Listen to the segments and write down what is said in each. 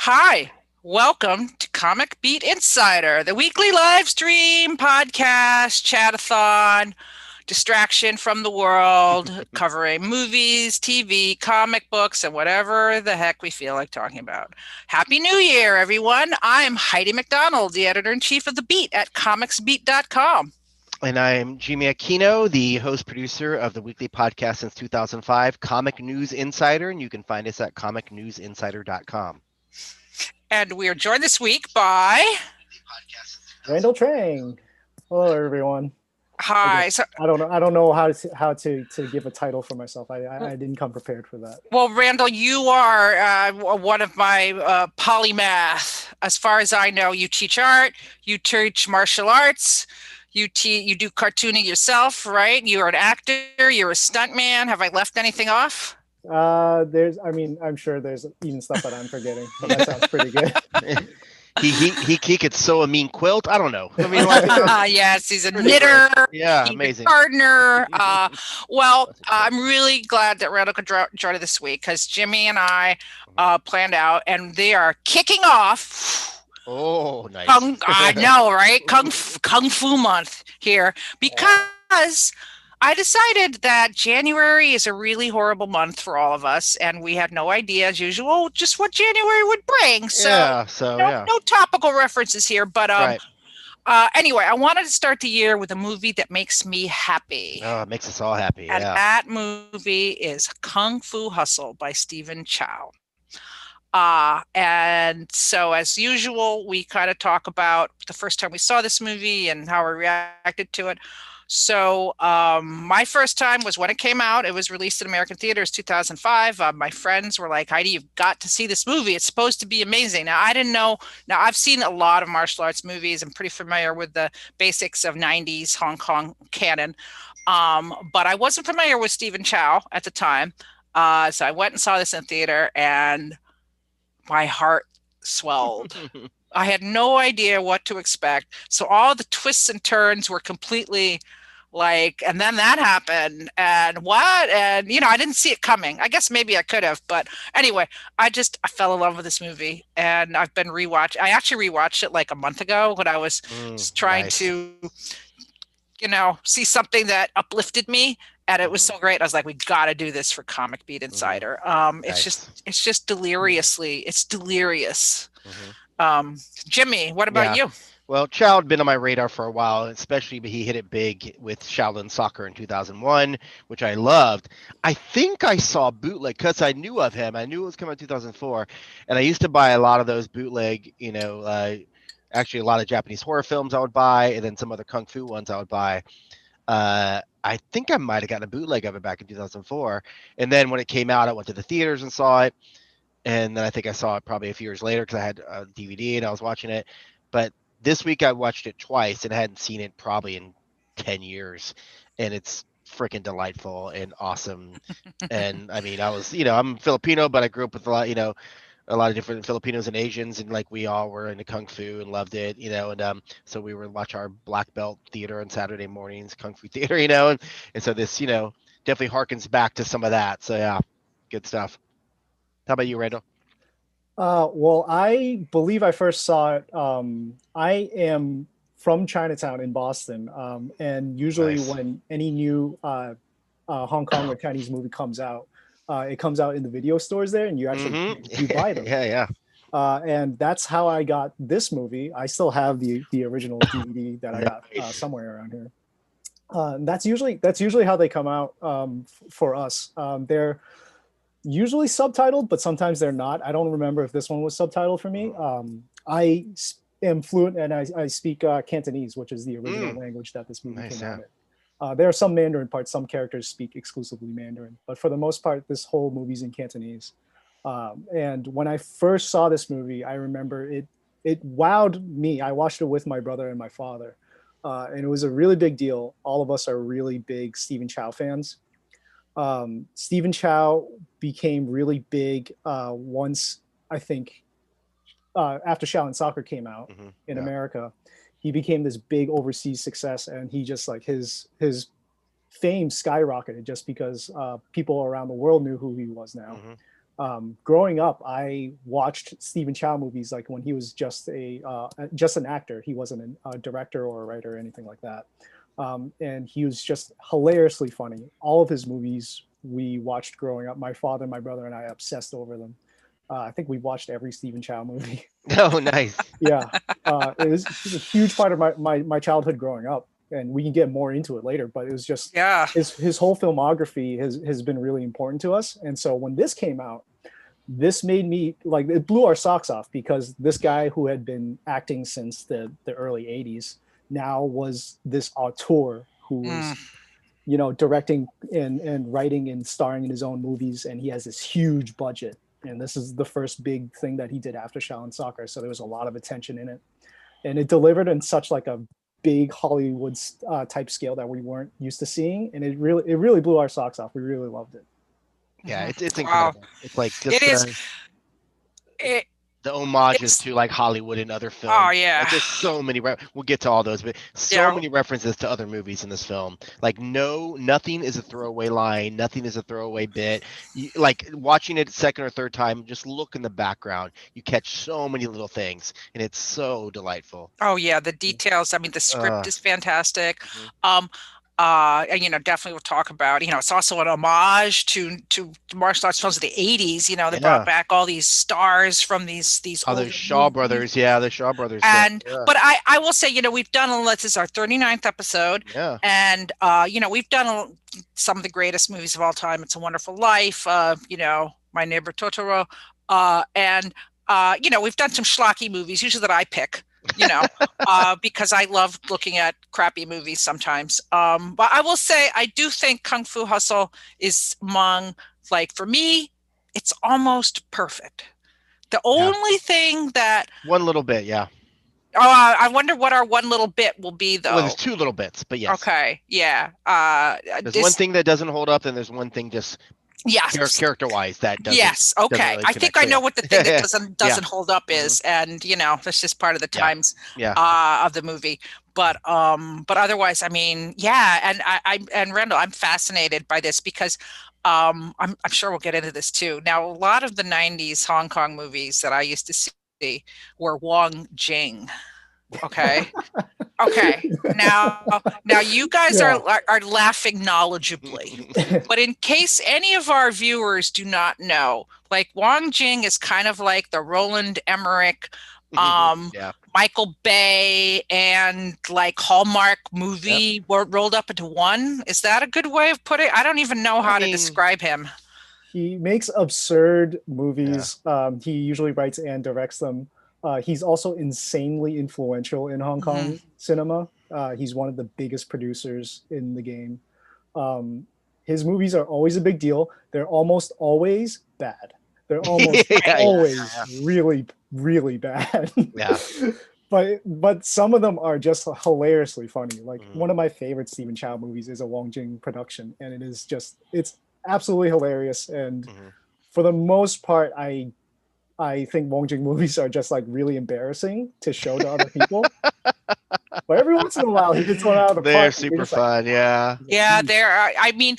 Hi, welcome to Comic Beat Insider, the weekly live stream podcast, chatathon, distraction from the world, covering movies, TV, comic books, and whatever the heck we feel like talking about. Happy New Year, everyone. I'm Heidi MacDonald, the editor-in-chief of The Beat at comicsbeat.com. And I'm Jimmy Aquino, the host producer of the weekly podcast since 2005, Comic News Insider, and you can find us at comicnewsinsider.com. And we are joined this week by Randall Trang. Hello, everyone. Hi. I don't know how to give a title for myself. I didn't come prepared for that. Well, Randall, you are one of my polymath. As far as I know, you teach art, you teach martial arts, you do cartooning yourself, right? You're an actor, you're a stuntman. Have I left anything off? I'm sure there's even stuff that I'm forgetting, but that sounds pretty good. He could sew a mean quilt. I don't know. I mean, yes, he's a knitter. Yeah, he's amazing. A gardener. Well, I'm really glad that Randall could join us this week because Jimmy and I planned out, and they are kicking off. Oh, nice. I know, right? Kung Fu month here because I decided that January is a really horrible month for all of us, and we had no idea, as usual, just what January would bring. So, no topical references here, but right. Anyway, I wanted to start the year with a movie that makes me happy. Oh, it makes us all happy. And that movie is Kung Fu Hustle by Stephen Chow. And so, as usual, we kind of talk about the first time we saw this movie and how we reacted to it. So my first time was when it came out. It was released in American theaters 2005. My friends were like, Heidi, you've got to see this movie. It's supposed to be amazing. Now, I didn't know. Now, I've seen a lot of martial arts movies. I'm pretty familiar with the basics of 90s Hong Kong canon. But I wasn't familiar with Stephen Chow at the time. So I went and saw this in theater, and my heart swelled. I had no idea what to expect. So all the twists and turns were completely and then that happened, and what? And, I didn't see it coming. I guess maybe I could have, but anyway, I fell in love with this movie, and I've been I actually rewatched it like a month ago when I was trying to, see something that uplifted me. And it was so great. I was like, we got to do this for Comic Beat Insider. It's just it's delirious. Jimmy, what about you? Well, Chow had been on my radar for a while, especially he hit it big with Shaolin Soccer in 2001, which I loved. I think I saw bootleg because I knew of him. I knew it was coming out in 2004, and I used to buy a lot of those bootleg, actually a lot of Japanese horror films I would buy, and then some other kung fu ones I would buy. I think I might have gotten a bootleg of it back in 2004, and then when it came out, I went to the theaters and saw it, and then I think I saw it probably a few years later because I had a DVD and I was watching it, but this week I watched it twice and I hadn't seen it probably in 10 years, and it's freaking delightful and awesome. And I mean, I was, I'm Filipino, but I grew up with a lot of different Filipinos and Asians, and we all were into kung fu and loved it, and so we would watch our black belt theater on Saturday mornings, kung fu theater, and so this, definitely harkens back to some of that. So yeah, good stuff. How about you, Randall? Well, I believe I first saw it. I am from Chinatown in Boston, and usually when any new Hong Kong or Chinese movie comes out, it comes out in the video stores there, and you actually you buy them. Yeah. And that's how I got this movie. I still have the original DVD that I got somewhere around here. That's usually how they come out for us. They're usually subtitled, but sometimes they're not. I don't remember if this one was subtitled for me. I am fluent and I speak Cantonese, which is the original language that this movie came out in. There are some Mandarin parts. Some characters speak exclusively Mandarin, but for the most part, this whole movie's in Cantonese. And when I first saw this movie, I remember it wowed me. I watched it with my brother and my father, and it was a really big deal. All of us are really big Stephen Chow fans. Stephen Chow became really big once, I think, after Shaolin Soccer came out in America. He became this big overseas success, and he just his fame skyrocketed just because people around the world knew who he was now. Growing up, I watched Stephen Chow movies like when he was just an actor. He wasn't a director or a writer or anything like that. And he was just hilariously funny. All of his movies we watched growing up. My father, my brother, and I obsessed over them. I think we watched every Stephen Chow movie. Oh, nice. Yeah, he's a huge part of my childhood growing up, and we can get more into it later. But it was just Yeah. his whole filmography has been really important to us. And so when this came out, this made me like, it blew our socks off, because this guy who had been acting since the early 80s now was this auteur who was directing and writing and starring in his own movies, and he has this huge budget, and this is the first big thing that he did after Shaolin Soccer, so there was a lot of attention in it, and it delivered in such like a big Hollywood type scale that we weren't used to seeing, and it really blew our socks off. We really loved it. Yeah, it's incredible. It's like just It is. the homages It's- to like Hollywood and other films. Oh, yeah. Like, there's so many. We'll get to all those, but so many references to other movies in this film. Like, nothing is a throwaway line. Nothing is a throwaway bit. Like watching it second or third time, just look in the background. You catch so many little things, and it's so delightful. Oh yeah, the details. I mean, the script is fantastic. Mm-hmm. And definitely we'll talk about, it's also an homage to martial arts films of the 80s. They brought back all these stars from these the Shaw brothers. Yeah, the Shaw brothers. And but I will say, we've done, this is our 39th episode. Yeah. And we've done some of the greatest movies of all time. It's a Wonderful Life, My Neighbor Totoro. And we've done some schlocky movies, usually that I pick. Because I love looking at crappy movies sometimes. But I will say, I do think Kung Fu Hustle is among, like, for me, it's almost perfect. The only thing that... One little bit, yeah. I wonder what our one little bit will be, though. Well, there's two little bits, but yes. Okay, yeah. There's one thing that doesn't hold up, and there's one thing just... Yes. Character-wise, that doesn't. Yes. Okay. Really I think I know what the thing that doesn't hold up is, and that's just part of the times of the movie. But otherwise, I mean, and Randall, I'm fascinated by this because I'm sure we'll get into this too. Now, a lot of the '90s Hong Kong movies that I used to see were Wong Jing. Okay. Now you guys are laughing knowledgeably, but in case any of our viewers do not know, like, Wong Jing is kind of like the Roland Emmerich, Michael Bay, and like Hallmark movie rolled up into one. Is that a good way of putting it? I don't even know how to describe him. He makes absurd movies. He usually writes and directs them. He's also insanely influential in Hong Kong cinema. He's one of the biggest producers in the game. His movies are always a big deal. They're almost always bad. They're almost always really, really bad. Yeah. But some of them are just hilariously funny. Like, one of my favorite Stephen Chow movies is a Wong Jing production, and it's absolutely hilarious. And for the most part, I think Wong Jing movies are just like really embarrassing to show to other people. But every once in a while, he gets one out of the park. They're super fun, yeah. Yeah, I mean,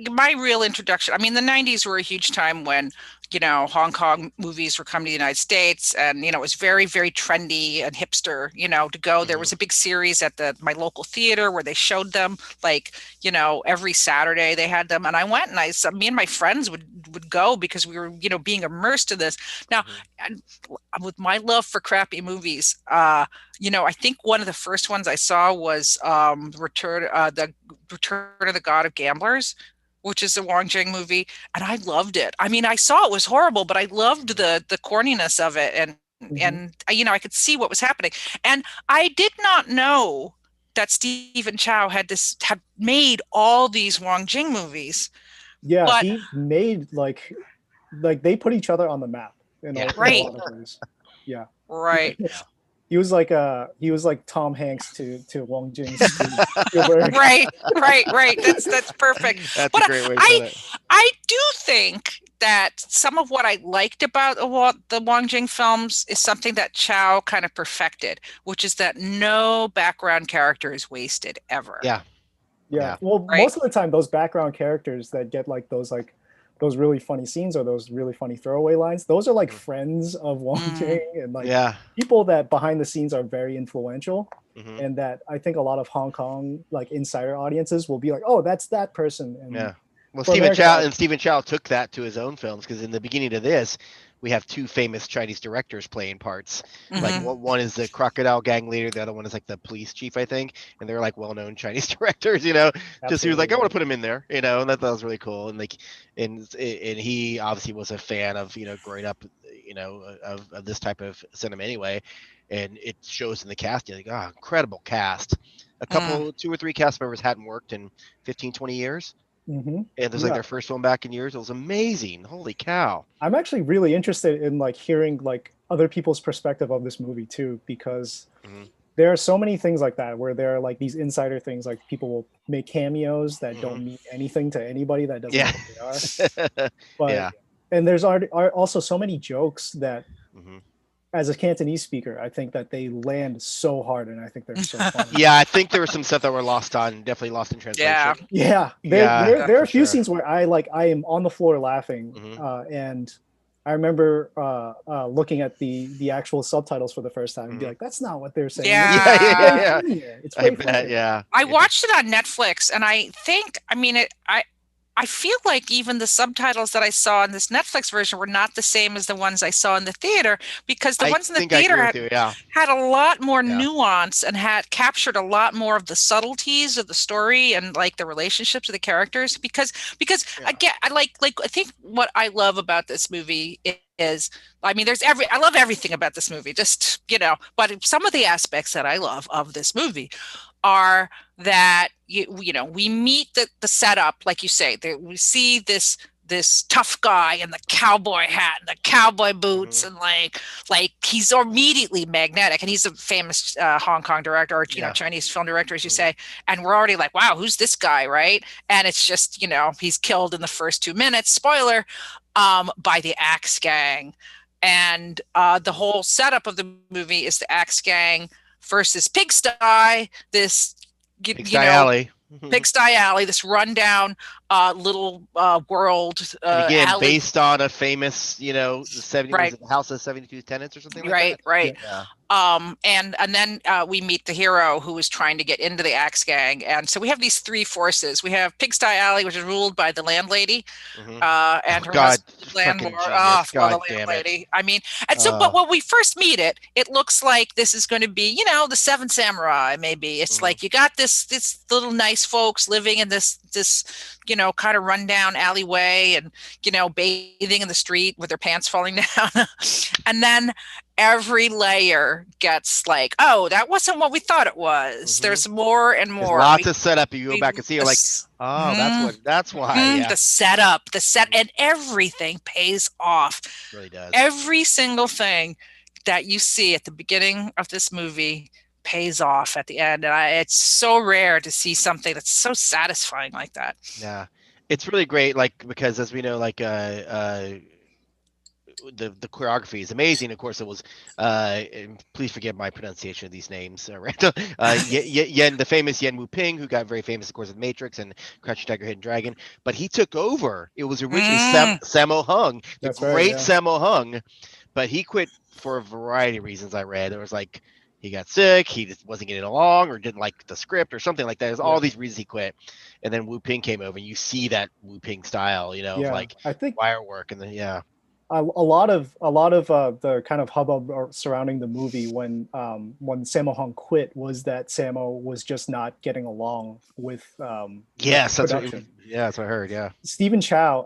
my real introduction, I mean, the 90s were a huge time when, Hong Kong movies were coming to the United States, and, it was very, very trendy and hipster, to go. There was a big series at my local theater where they showed them, like, every Saturday they had them. And I went, and me and my friends would go because we were, being immersed in this. Now, and with my love for crappy movies, I think one of the first ones I saw was Return of the God of Gamblers, which is a Wong Jing movie, and I loved it. I mean, I saw it was horrible, but I loved the corniness of it, and I could see what was happening. And I did not know that Stephen Chow had made all these Wong Jing movies. Yeah, but he made like they put each other on the map in a lot of ways. Yeah. Right. He was like Tom Hanks to Wong Jing's Spielberg. Right. That's perfect. That's a great way to put it. I do think that some of what I liked about the Wong Jing films is something that Chow kind of perfected, which is that no background character is wasted ever. Yeah. Well, most of the time, those background characters that get like those like those really funny scenes or those really funny throwaway lines, those are like friends of Wong Jing and like people that behind the scenes are very influential. And that I think a lot of Hong Kong like insider audiences will be like, oh, that's that person. And well, Stephen Stephen Chow took that to his own films, because in the beginning of this, we have two famous Chinese directors playing parts. Like one is the crocodile gang leader, the other one is like the police chief, I think, and they're like well-known Chinese directors. You know, just he was like, I want to put him in there. You know, and that was really cool. And like, and he obviously was a fan of, you know, growing up, you know, of this type of cinema anyway. And it shows in the casting, like, oh, incredible cast. A couple, 2 or 3 cast members hadn't worked in 15, 20 years. And it was like their first film back in years. It was amazing. Holy cow. I'm actually really interested in like hearing like other people's perspective of this movie too, because there are so many things like that where there are like these insider things, like people will make cameos that don't mean anything to anybody that doesn't know who they are. But and there's are also so many jokes that as a Cantonese speaker, I think that they land so hard, and I think they're so funny. I think there was some stuff that were definitely lost in translation. There are a few scenes where I am on the floor laughing, and I remember looking at the actual subtitles for the first time and be like, "That's not what they're saying." It's way funnier. I watched it on Netflix, and I think, I feel like even the subtitles that I saw in this Netflix version were not the same as the ones I saw in the theater, because the ones in the theater had a lot more nuance and had captured a lot more of the subtleties of the story and like the relationships of the characters. Because again, I think what I love about this movie is, I love everything about this movie, just, you know, but some of the aspects that I love of this movie are that you know, we meet the setup, like you say, that we see this tough guy in the cowboy hat and the cowboy boots, and like he's immediately magnetic, and he's a famous Hong Kong director, or you know, Chinese film director, as you say, and we're already like, wow, who's this guy, right? And it's just, you know, he's killed in the first 2 minutes, spoiler, by the Axe Gang. And the whole setup of the movie is the Axe Gang versus Pigsty, this Alley. Pigsty Alley, this rundown little world. Again, alley. Based on a famous, you know, the House of 72 Tenants or something like that. Right. And then we meet the hero who is trying to get into the Axe Gang. And so we have these 3 forces. We have Pigsty Alley, which is ruled by the landlady, and her husband, landlord. The landlady. I mean, and so, but when we first meet it, it looks like this is going to be, you know, the 7 Samurai. Maybe it's like you got this little nice folks living in this you know, kind of rundown alleyway, and you know, bathing in the street with their pants falling down, and then every layer gets like, oh, that wasn't what we thought it was. There's more and more. There's lots of setup. You go back and see, you're like, oh, that's why. The setup, and everything pays off. It really does. Every single thing that you see at the beginning of this movie pays off at the end, and it's so rare to see something that's so satisfying like that. Yeah, it's really great. Like, because as we know, like the choreography is amazing. Of course, it was. Please forgive my pronunciation of these names, Randall. The famous Yen Wu Ping, who got very famous, of course, with Matrix and Crouching Tiger, Hidden Dragon. But he took over. It was originally Sammo Hung, the great Sammo Hung, but he quit for a variety of reasons. I read it was like he got sick, he just wasn't getting along, or didn't like the script, or something like that. There's all these reasons he quit, and then Wu Ping came over, and you see that Wu Ping style, you know, of like I think wire work, and then a lot of the kind of hubbub surrounding the movie when Sammo Hung quit was that Sammo was just not getting along with that's what I heard. Stephen Chow,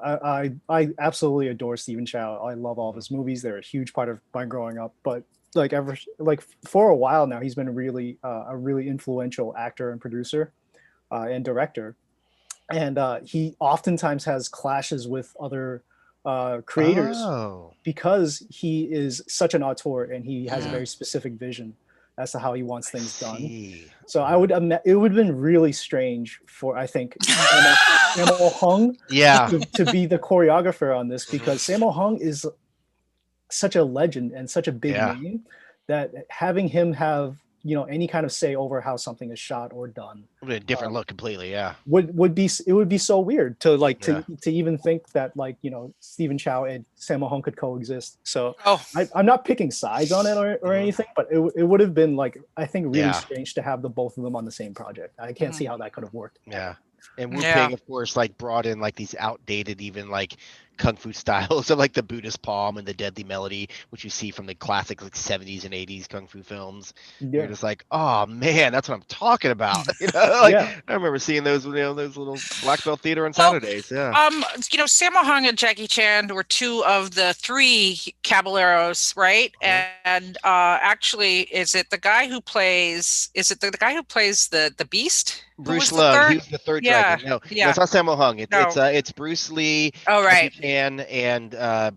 I absolutely adore Stephen Chow. I love all of his movies. They're a huge part of my growing up, but for a while now, he's been a really influential actor and producer and director, and he oftentimes has clashes with other creators because he is such an auteur and he has a very specific vision as to how he wants things done. So it would have been really strange for, I think, Sammo Hung to be the choreographer on this, because Sammo Hung is such a legend and such a big name that having him have any kind of say over how something is shot or done. A different look completely, yeah. Would be so weird to to even think that Stephen Chow and Sammo Hung could coexist. So I'm not picking sides on it or anything, but it would have been I think really strange to have the both of them on the same project. I can't see how that could have worked. Yeah. And Wu Ping, of course, brought in these outdated, even kung fu styles of the Buddhist palm and the deadly melody, which you see from the classic 70s and 80s kung fu films. You're just oh man, that's what I'm talking about. I remember seeing those, those little black belt theater on Saturdays. Yeah. Sammo Hung and Jackie Chan were two of the three caballeros, right? And actually, is it the guy who plays the Beast? Bruce Leung, who's the third dragon. No, it's not Sammo Hung. It's Bruce Lee, Jackie Chan, and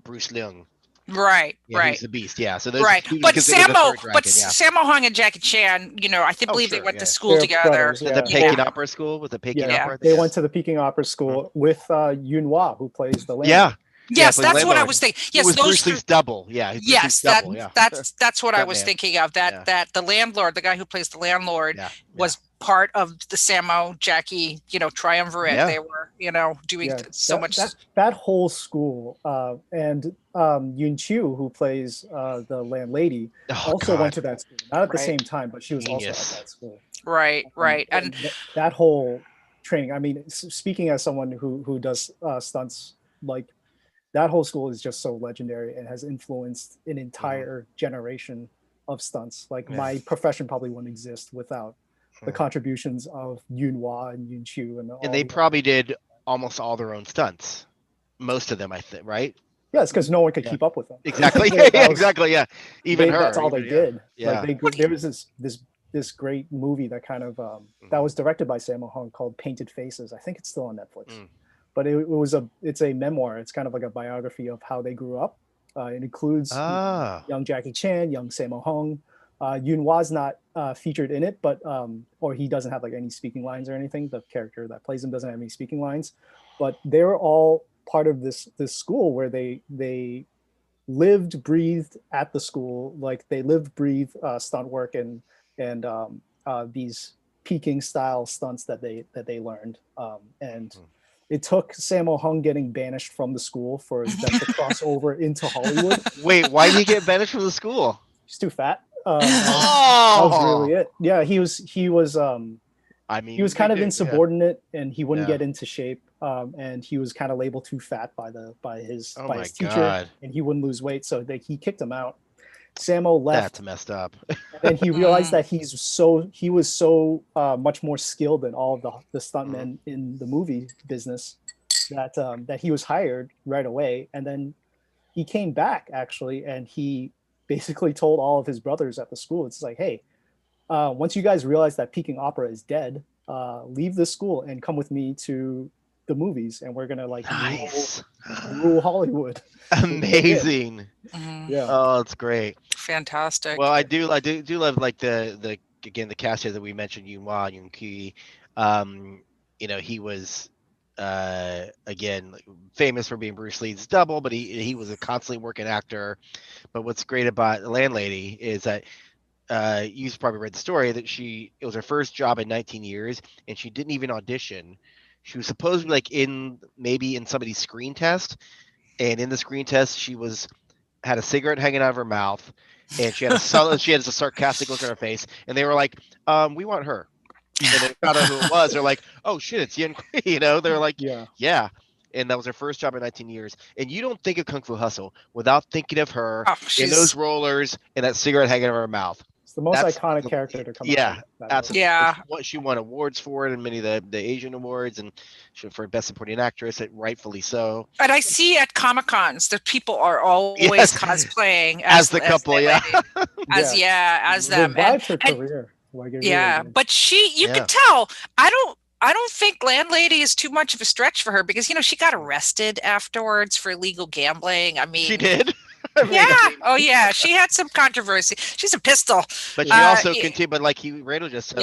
Bruce Leung. Right. He's the Beast. Yeah. So those but Sammo Hung and Jackie Chan, I believe they went to school together. Brothers, the Peking Opera School with the Peking Opera. They went to the Peking Opera School with Yun Hua, who plays the landlord. Yeah. Yes, that's what I was thinking. Yes, those Bruce Lee's double. Yeah. Yes, that's what I was thinking of. That the landlord, the guy who plays the landlord, was part of the Sammo Jackie, triumvirate. Yeah. They were, doing so much. That whole school, and Yun Chiu, who plays the landlady, also went to that school. Not at the same time, but she was also at that school. Right. And that whole training. I mean, speaking as someone who does stunts, that whole school is just so legendary and has influenced an entire generation of stunts. My profession probably wouldn't exist without the contributions of Yun Hua and Yun Chiu. And they probably did almost all their own stunts. Most of them, I think, right? Yeah, it's because no one could keep up with them. Exactly. Exactly. Yeah. Even her. That's all they did. Yeah. There was this great movie that kind of that was directed by Sammo Hung called Painted Faces. I think it's still on Netflix. But it's a memoir. It's kind of like a biography of how they grew up. It includes young Jackie Chan, young Sammo Hung. Yun Hua's not featured in it, but or he doesn't have any speaking lines or anything. The character that plays him doesn't have any speaking lines, but they're all part of this school where they lived, breathed at the school. They lived, breathed stunt work and these Peking style stunts that they learned. It took Sammo Hung getting banished from the school for them to cross over into Hollywood. Wait, why did he get banished from the school? He's too fat. That was really it. Yeah, he was. He was kind of insubordinate, and he wouldn't get into shape. And he was kind of labeled too fat by his teacher, and he wouldn't lose weight, so he kicked him out. Sammo left. That's messed up. And he realized that he was so much more skilled than all of the stuntmen in the movie business that he was hired right away. And then he came back actually, and he basically told all of his brothers at the school, it's hey, once you guys realize that Peking Opera is dead, leave the school and come with me to the movies, and we're gonna rule Hollywood. Amazing. Yeah. Oh, it's great. Fantastic. Well, I do love the cast here that we mentioned, Yun Hua, Yun Ki. He was again famous for being Bruce Lee's double, but he was a constantly working actor. But what's great about Landlady is that you've probably read the story that it was her first job in 19 years, and she didn't even audition. She was supposed to be maybe in somebody's screen test, and in the screen test she had a cigarette hanging out of her mouth, and she had a sarcastic look on her face, and they were like, we want her. And they found out who it was. They're like, oh shit, it's Yen Kui. They're like, yeah. And that was her first job in 19 years. And you don't think of Kung Fu Hustle without thinking of her in those rollers and that cigarette hanging out of her mouth. It's the most iconic character to come out. Yeah, absolutely. Yeah. She won awards for it, and many of the Asian awards, and for Best Supporting Actress, rightfully so. And I see at Comic-Cons that people are always cosplaying as the couple, as them. Revived her career. But you can tell. I don't think Landlady is too much of a stretch for her, because she got arrested afterwards for illegal gambling. I mean, she did. Oh yeah, she had some controversy. She's a pistol. But she also continued. But Randall just said,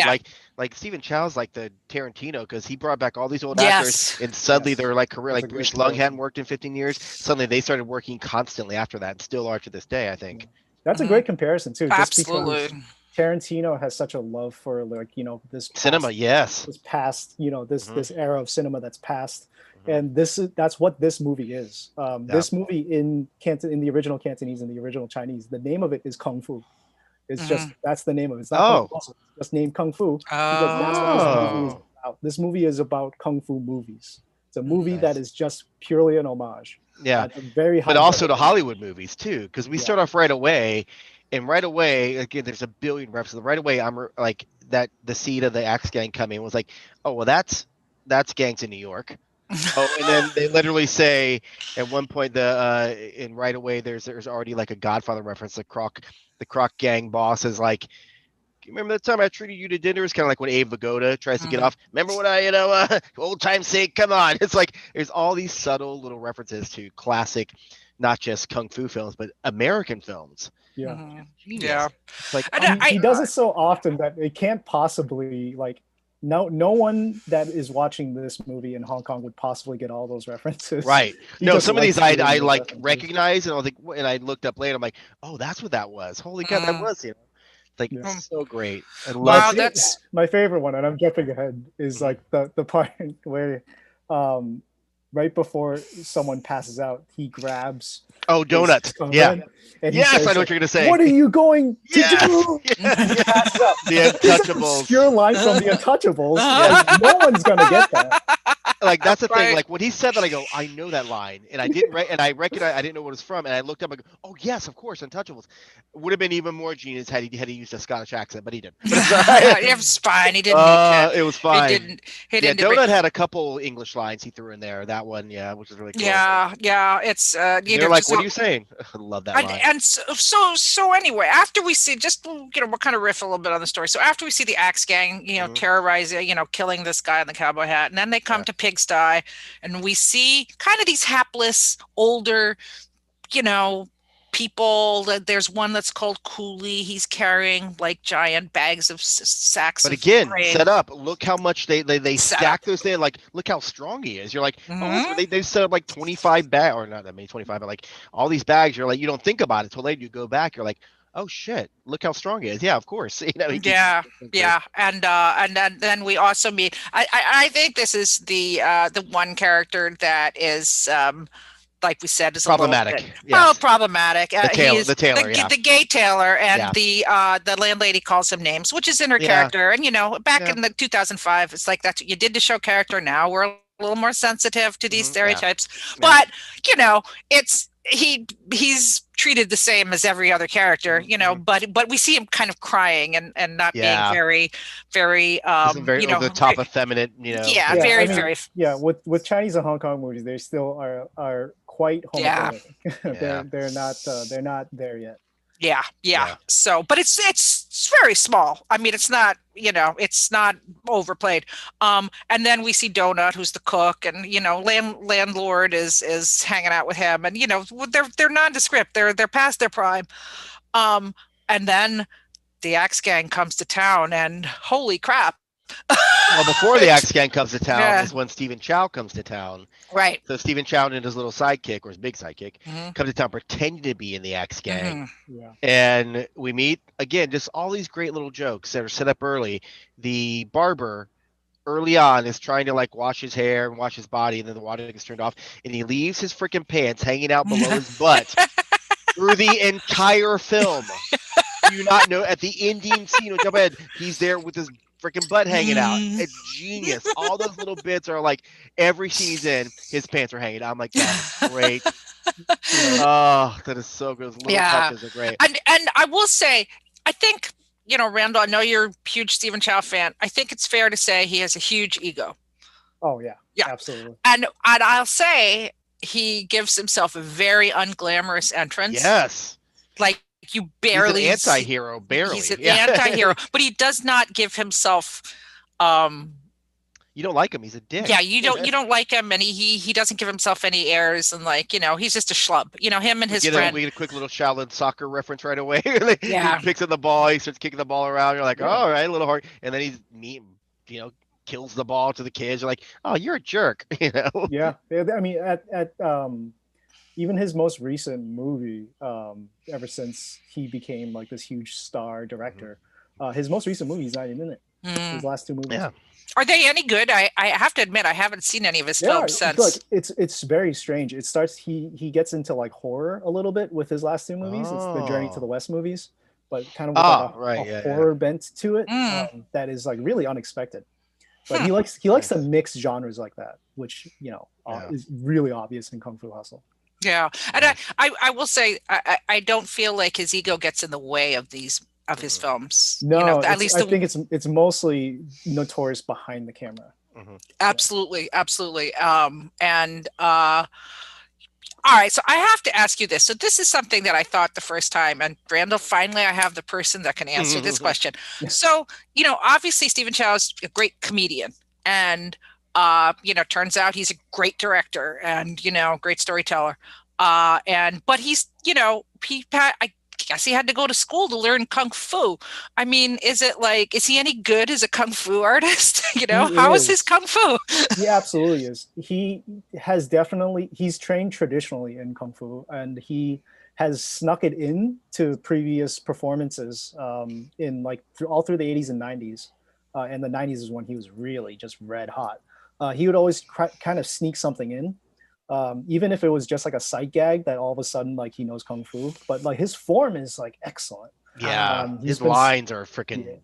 like Stephen Chow's like the Tarantino, because he brought back all these old actors, and suddenly their career, like Bruce Leung hadn't worked in 15 years. Suddenly they started working constantly after that, and still are to this day, I think. That's a great comparison too. Absolutely. Tarantino has such a love for like, this Cinema, past, yes. this past, this Mhm. this era of cinema that's past. Mhm. And that's what this movie is. This movie in the original Cantonese and the original Chinese, the name of it is Kung Fu. It's just that's the name of it. It's not Kung Fu Oh. Muscle. It's just named Kung Fu because that's what this movie is Oh. Oh. about. This movie is about Kung Fu movies. It's a movie Nice. that is just purely an homage. Yeah. It's a very high But also budget to Hollywood movies too, because we Yeah. start off right away, and right away again, there's a billion references. Right away, like that the seed of the Axe Gang coming was like, oh well, that's gangs in New York. Oh, and then they literally say at one point and right away there's already like a Godfather reference. The Croc gang boss is like, remember that time I treated you to dinner? It's kind of like when Abe Vigoda tries to get off. Remember when old time's sake, come on. It's like there's all these subtle little references to classic, not just kung fu films, but American films. Yeah. Genius. Yeah. It's like he does it so often that it can't possibly like no one that is watching this movie in Hong Kong would possibly get all those references. right. He No, just some of these likes I doing those like references. recognize, and I was like, and I looked up later. I'm like, oh, that's what that was. Holy cow, that was like Yeah. so great. I love Wow, it. that's my favorite one, and I'm jumping ahead, is like the part where right before someone passes out, he grabs donut. his Yeah. and Yes, says, I know what you're gonna say. What are you going to Yes! do? Yes! And he passes out. The This is an Untouchables. obscure line from the Untouchables. Yeah. Like, no one's gonna get that. Like that's the thing. Right. Like when he said that, I go, I know that line, and I didn't and I recognize, I didn't know what it was from, and I looked up, I go, oh yes, of course, Untouchables. Would have been even more genius had he used a Scottish accent, but he didn't. But it's all right. it was fine. He didn't need to. It was fine. He didn't. Yeah, Donut had a couple English lines he threw in there. That one, yeah, which is really cool. Yeah. It's They're like, what are you saying? I love that line. And so anyway, after we see we'll kind of riff a little bit on the story. So after we see the Axe Gang, terrorizing, killing this guy in the cowboy hat, and then they come to Pigsty, and we see kind of these hapless older, people. There's one that's called Coolie. He's carrying like giant bags of sacks. But again, grain. set up. Look how much they stack those things. Like, look how strong he is. You're like, oh, they set up like 25 bags, or not that many 25, but like all these bags. You're like, you don't think about it till later. You go back. You're like, oh shit, look how strong he is. Yeah, of course. Yeah. And then we also meet. I think this is the one character that is. Like we said, is problematic. A little bit, yes. problematic. The tailor, the gay tailor, and the landlady calls him names, which is in her character. And back in the 2005, it's like that's what you did to show character. Now we're a little more sensitive to these stereotypes, but it's he's treated the same as every other character, but we see him kind of crying and not being very, very, very over the top effeminate, very. Yeah, with Chinese and Hong Kong movies, they still are quite homophobic. They're not there yet. Yeah. So, but it's very small. I mean, it's not, it's not overplayed. And then we see Donut, who's the cook, and landlord is hanging out with him, and they're nondescript. They're past their prime. And then the Axe Gang comes to town, and holy crap. Well, before the Axe Gang comes to town is when Stephen Chow comes to town. Right. So Stephen Chow and his little sidekick, or his big sidekick, come to town pretending to be in the Axe Gang. And we meet, again, just all these great little jokes that are set up early. The barber, early on, is trying to, like, wash his hair and wash his body, and then the water gets turned off, and he leaves his freaking pants hanging out below his butt through the entire film. Do you not know, at the ending scene, jump ahead, he's there with his freaking butt hanging out. It's genius. All those little bits are like every scene he's in, his pants are hanging out. I'm like, that's great. Oh, that is so good. Those little touches are great. And I will say, I think, Randall, I know you're a huge Stephen Chow fan. I think it's fair to say he has a huge ego. Oh yeah, absolutely. And I'll say he gives himself a very unglamorous entrance. Yes. Like, you barely he's an anti-hero, barely. He's an anti-hero, but he does not give himself you don't like him, he's a dick. Yeah, you don't like him, and he doesn't give himself any airs, and like, he's just a schlub. Him and his friend. We get a quick little Shaolin soccer reference right away. He picks up the ball, he starts kicking the ball around, you're like, all right, a little hard, and then he's mean, kills the ball to the kids. You're like, oh, you're a jerk. Yeah, I mean, at even his most recent movie, ever since he became like this huge star director, His most recent movie, he's not even in it. His last two movies. Yeah. Are they any good? I have to admit I haven't seen any of his Yeah, films since. it's very strange. It starts he gets into like horror a little bit with his last two movies. It's the Journey to the West movies, but kind of with like a horror bent to it that is like really unexpected. But he likes to mix genres like that, which is really obvious in Kung Fu Hustle. Yeah, and I will say I don't feel like his ego gets in the way of his films. No, at least I think it's mostly notorious behind the camera. Absolutely. All right, so I have to ask you this. So this is something that I thought the first time, and Randall, finally I have the person that can answer this question. So, obviously Stephen Chow is a great comedian, and turns out he's a great director and great storyteller. But he's I guess he had to go to school to learn kung fu. I mean, is he any good as a kung fu artist? How is his kung fu? He absolutely is. He's trained traditionally in kung fu, and he has snuck it in to previous performances in all through the 80s and 90s. And the 90s is when he was really just red hot. He would always kind of sneak something in. Even if it was just like a sight gag that all of a sudden he knows kung fu, but his form is excellent. His lines are freaking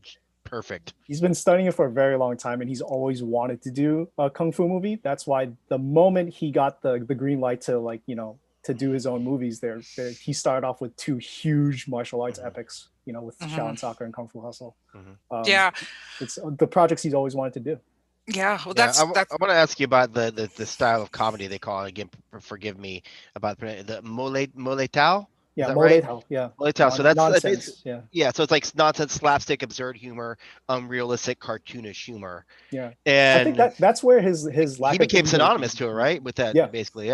perfect. He's been studying it for a very long time, and he's always wanted to do a kung fu movie. That's why the moment he got the green light to to do his own movies, he started off with two huge martial arts epics, with Shaolin Soccer and Kung Fu Hustle. It's the projects he's always wanted to do. Yeah, well, I want to ask you about the style of comedy they call it. Again, forgive me about the mole tao. Yeah, right? Yeah, mole tao. So that's nonsense. So it's like nonsense, slapstick, absurd humor, unrealistic, cartoonish humor. Yeah, and I think that's where his lack he became synonymous to it, right? With that, basically,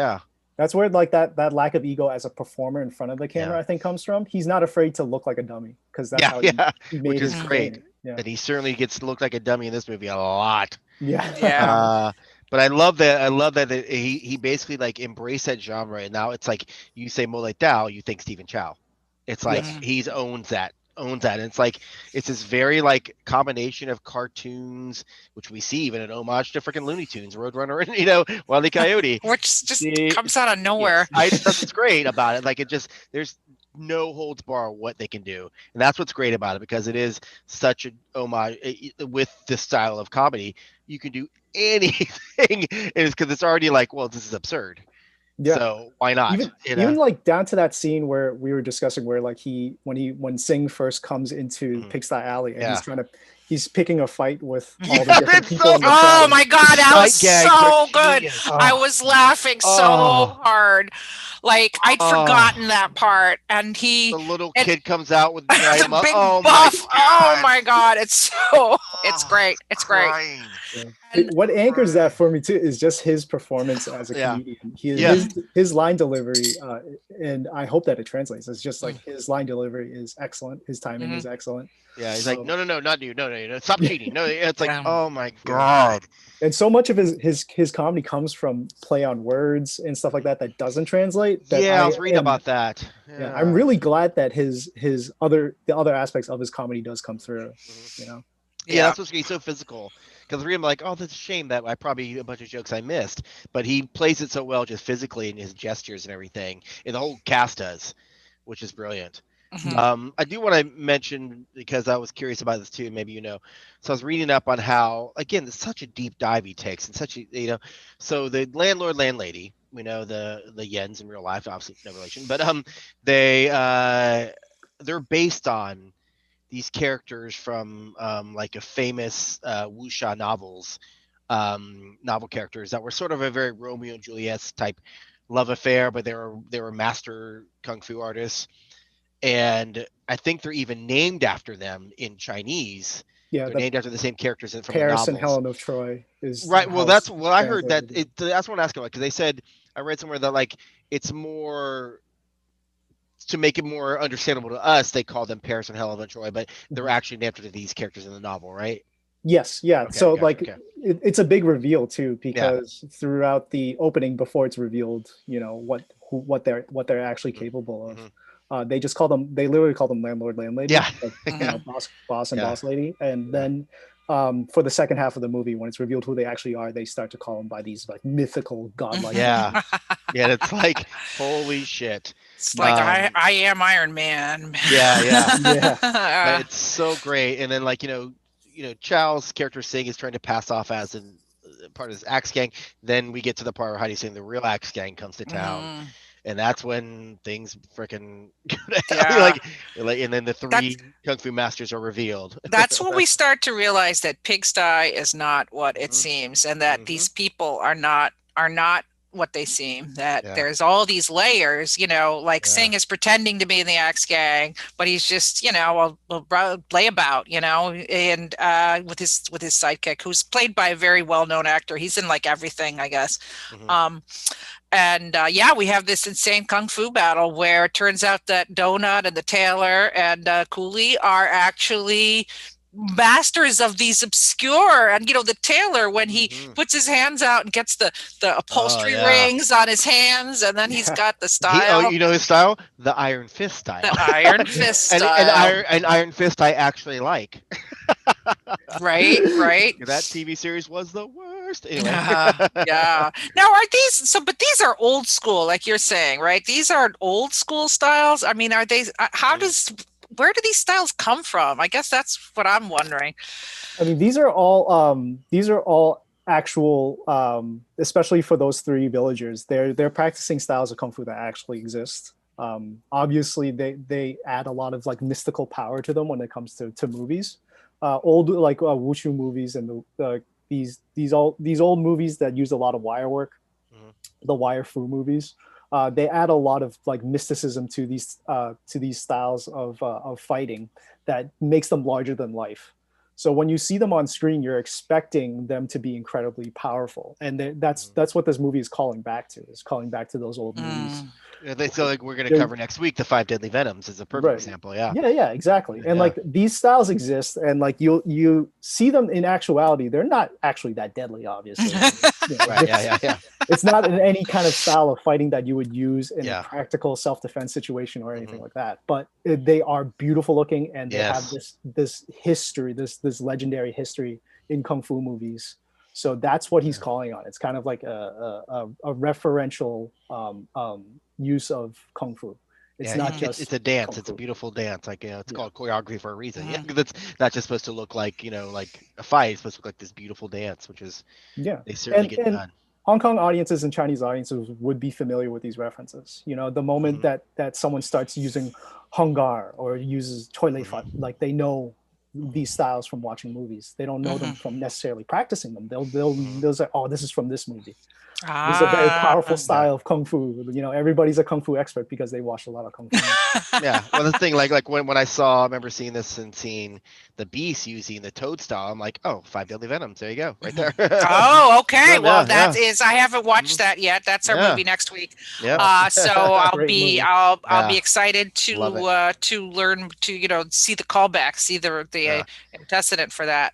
That's where that lack of ego as a performer in front of the camera, I think, comes from. He's not afraid to look like a dummy because that's how he made which is great. Yeah. And he certainly gets to look like a dummy in this movie a lot. Yeah. But I love that he basically embraced that genre, and now it's like you say Mole Dao, you think Stephen Chow. It's like he owns that. And it's this very combination of cartoons, which we see even an homage to freaking Looney Tunes, Roadrunner, and Wile E. Coyote, which just comes out of nowhere. That's what's great about it. There's no holds bar what they can do, and that's what's great about it, because it is such an homage with this style of comedy. You can do anything, because it's already this is absurd. Yeah. So why not? Even down to that scene where we were discussing where when Singh first comes into Pigsty Alley and he's picking a fight with all the different people in the crowd. Oh my god, that was so good. I was laughing so hard. I'd forgotten that part, and the little kid comes out with the big buff. Oh my god, it's great. It's great. What anchors that for me too is just his performance as a comedian. His line delivery, and I hope that it translates. It's just his line delivery is excellent. His timing is excellent. Yeah, he's no, not you, no, stop cheating. No, it's oh my god. And so much of his comedy comes from play on words and stuff like that doesn't translate. I was reading about that. Yeah, I'm really glad that the other aspects of his comedy does come through. That's what's he's so physical. Because I'm that's a shame that I probably a bunch of jokes I missed, but he plays it so well just physically in his gestures and everything, and the whole cast does, which is brilliant. I do want to mention, because I was curious about this too, maybe so I was reading up on how, again, it's such a deep dive he takes, and such a so the Landlord Landlady, we know the Yens in real life, obviously no relation, but they're based on these characters from a famous Wuxia novels, novel characters that were sort of a very Romeo and Juliet type love affair, but they were master kung fu artists. And I think they're even named after them in Chinese. Yeah, they're named after the same characters from Paris the novels. and Helen of Troy is right. Well, that's I heard that. That's what I'm asking about, because they said I read somewhere that it's more to make it more understandable to us. They call them Paris and Helen of Troy, but they're actually named after these characters in the novel, right? Yes. Yeah. Okay, so it's a big reveal too, because throughout the opening, before it's revealed, what they're actually capable of. They just call them. They literally call them landlord, landlady. Yeah. Like, boss and Yeah. boss lady. And then for the second half of the movie, when it's revealed who they actually are, they start to call them by these like mythical, godlike. Yeah. Yeah. It's like, holy shit. It's like I am Iron Man. Yeah. Yeah. Yeah. It's so great. And then, like, Chow's character Singh is trying to pass off as an part of this Axe Gang. Then we get to the part where Heidi's saying the real Axe Gang comes to town, and that's when things freaking like, and then the three kung fu masters are revealed. That's when we start to realize that Pigsty is not what it seems, and that these people are not what they seem. That there's all these layers, like Singh is pretending to be in the Axe Gang, but he's just, a layabout, and with his sidekick, who's played by a very well-known actor. He's in like everything, I guess. And we have this insane kung fu battle where it turns out that Donut and the tailor and Cooley are actually masters of these obscure, and the tailor, when he puts his hands out and gets the upholstery rings on his hands, and then he's got the style. His style, the Iron Fist style. The Iron Fist style. And Iron Fist I actually like. Right. That TV series was the worst. Anyway. Yeah. Now, are these but these are old school, like you're saying, right? These are old school styles. I mean, are they? Where do these styles come from? I guess that's what I'm wondering. I mean, these are all actual, especially for those three villagers. They're practicing styles of kung fu that actually exist. Obviously, they add a lot of like mystical power to them when it comes to movies. Old like Wuxia movies and these old movies that use a lot of wire work, the wire fu movies. They add a lot of like mysticism to these styles of fighting that makes them larger than life. So when you see them on screen, you're expecting them to be incredibly powerful, and that's what this movie is calling back to. It's calling back to those old movies. So like we're going to cover next week, the 5 Deadly Venoms is a perfect example. Yeah, exactly. And like these styles exist, and like you see them in actuality. They're not actually that deadly, obviously. Yeah. It's not in any kind of style of fighting that you would use in a practical self-defense situation or anything like that. But they are beautiful looking, and they have this history, this legendary history in kung fu movies. So that's what he's calling on. It's kind of like a referential use of kung fu. It's not just it's a dance. It's a beautiful dance. Like it's called choreography for a reason. Yeah, because it's not just supposed to look like like a fight. It's supposed to look like this beautiful dance, which is they certainly get done. Hong Kong audiences and Chinese audiences would be familiar with these references. The moment that someone starts using Hunggar or uses toilet fat, like they know these styles from watching movies. They don't know them from necessarily practicing them. They'll say, "Oh, this is from this movie." This is a very powerful style of kung fu. Everybody's a kung fu expert because they watched a lot of kung fu. Well, the thing, like when I remember seeing this and seeing the Beast using the toad style, I'm like, oh, 5 Deadly Venoms. There you go, right there. Oh, okay. Well, that is. I haven't watched that yet. That's our movie next week. Yeah. So I'll be excited to learn to see the callback, see the antecedent for that.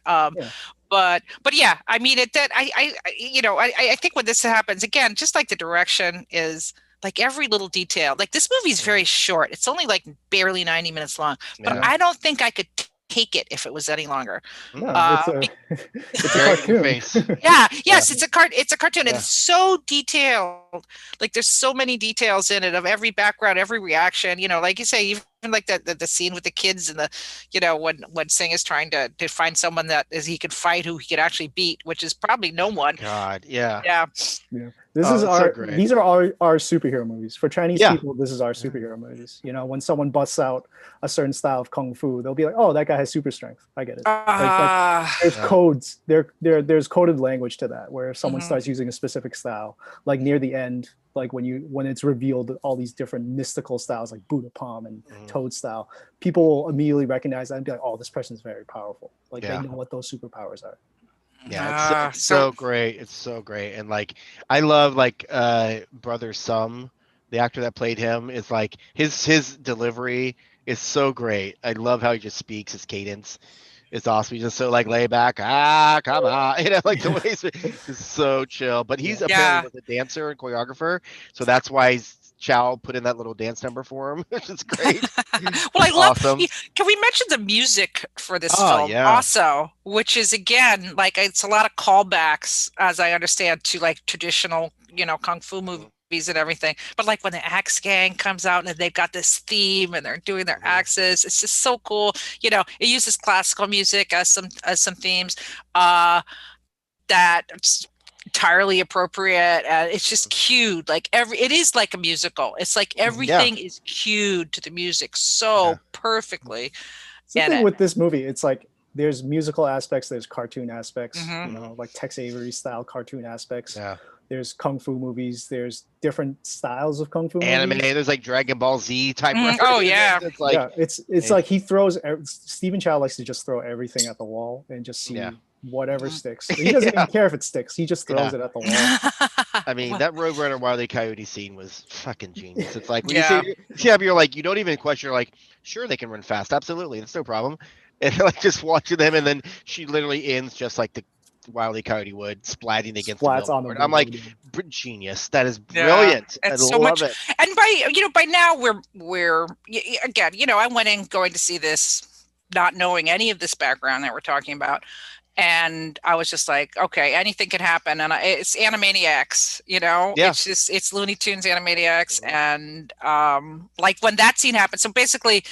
But yeah, I mean I think when this happens again, just like the direction is like every little detail. Like this movie is very short. It's only like barely 90 minutes long. But I don't think I could take it if it was any longer. It's a cartoon. Yes, it's a cartoon. And it's so detailed. Like there's so many details in it of every background, every reaction. Like you say, even like the scene with the kids and when Singh is trying to find someone that he could fight, who he could actually beat, which is probably no one. God, yeah. These are our superhero movies. For Chinese people, this is our superhero movies. When someone busts out a certain style of kung fu, they'll be like, "Oh, that guy has super strength." I get it. There's codes. There's coded language to that, where if someone starts using a specific style, like near the end, like when it's revealed all these different mystical styles like Buddha palm and toad style, people will immediately recognize that and be like, "Oh, this person is very powerful." Like they know what those superpowers are. Yeah, it's so great. It's so great. And like I love Brother Sum, the actor that played him, is like his delivery is so great. I love how he just speaks, his cadence. It's awesome. He's just so like laid back. Come on. Like the way he's so chill. But he's apparently was a dancer and choreographer. So that's why he's Chow put in that little dance number for him, which is great. Well, I love. Awesome. Can we mention the music for this Oh, film yeah. also, which is again like it's a lot of callbacks, as I understand, to like traditional, kung fu movies and everything. But like when the axe gang comes out and they've got this theme and they're doing their axes, it's just so cool. It uses classical music as some themes. That's entirely appropriate. It's just cued. Like it is like a musical. It's like everything is cued to the music so perfectly. It's the And thing with this movie. It's like there's musical aspects, there's cartoon aspects, Mhm. like Tex Avery style cartoon aspects. Yeah. There's kung fu movies. There's different styles of kung fu Anime. movies. There's like Dragon Ball Z type. Oh yeah. It's like it's like he throws. Stephen Chow likes to just throw everything at the wall and just see whatever sticks. He doesn't even care if it sticks. He just throws it at the wall. I mean, that Roadrunner Wile E. Coyote scene was fucking genius. It's like when Yeah. you see how you're like, you don't even question. You're like, sure, they can run fast. Absolutely, that's no problem. And like just watching them, and then she literally ends just like the Wile E. Coyote would, splatting against the Splats on the billboard. I'm like, billboard. genius. That is Yeah. brilliant. I It's so love much. it. And by now we're again, I went in going to see this not knowing any of this background that we're talking about. And I was just like, okay, anything can happen. And it's Animaniacs, Yeah. it's Looney Tunes Animaniacs. And like when that scene happened, so basically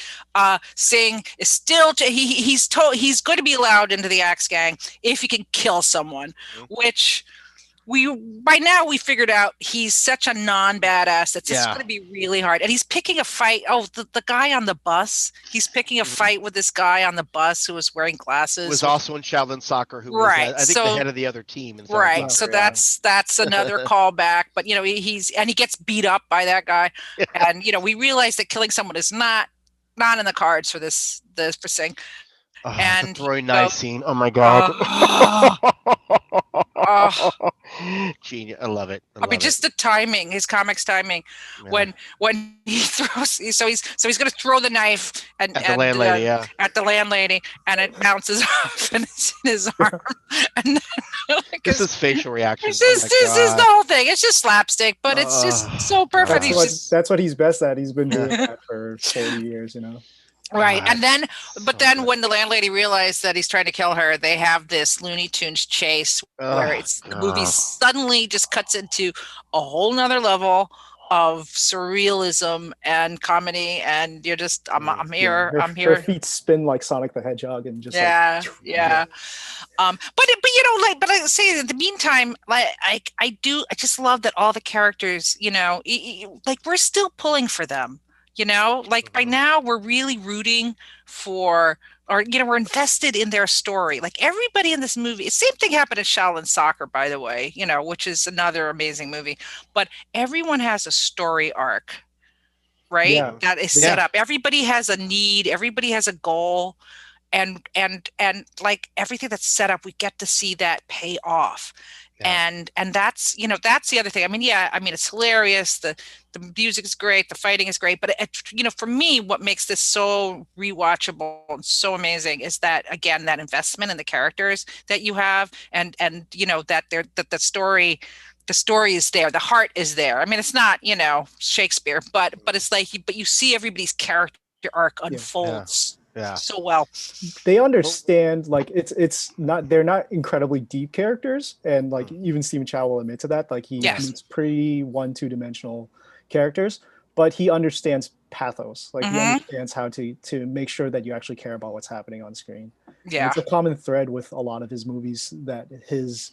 Singh is still, he's told he's going to be allowed into the Axe Gang if he can kill someone, which by now we figured out he's such a non-badass that's just going to be really hard. And he's picking a fight. Oh, the guy on the bus. He's picking a fight with this guy on the bus who was wearing glasses. Was also in Shaolin Soccer, who was I think the head of the other team. Right. So that's another callback. But he gets beat up by that guy, and we realize that killing someone is not in the cards for this for Singh. And the throwing knife scene. Oh my god. Genius. I love it. I mean, just the timing, his comics timing, when he throws, so he's going to throw the knife at the landlady, and it bounces off and it's in his arm. And then, this is facial reaction. This is the whole thing. It's just slapstick, but it's just so perfect. That's what he's best at. He's been doing that for 40 years, Right. And then, then when the landlady realized that he's trying to kill her, they have this Looney Tunes chase where the movie suddenly just cuts into a whole nother level of surrealism and comedy. And you're just, I'm here. Her feet spin like Sonic the Hedgehog and just But I say in the meantime, I just love that all the characters, like we're still pulling for them. By now we're really rooting for, or we're invested in their story. Like everybody in this movie, same thing happened in Shaolin Soccer, by the way, which is another amazing movie. But everyone has a story arc, right? Yeah. That is set up. Everybody has a need. Everybody has a goal, and like everything that's set up, we get to see that pay off. Yeah. And that's that's the other thing. I mean, it's hilarious. The music is great. The fighting is great. But for me, what makes this so rewatchable and so amazing is that, again, that investment in the characters that you have, and that the story is there. The heart is there. I mean, it's not Shakespeare, but it's like but you see everybody's character arc unfolds. Yeah. So well, they understand, like it's not, they're not incredibly deep characters, and like even Stephen Chow will admit to that. Like he meets pretty 1-2 dimensional characters, but he understands pathos. Like he understands how to make sure that you actually care about what's happening on screen. Yeah, and it's a common thread with a lot of his movies that his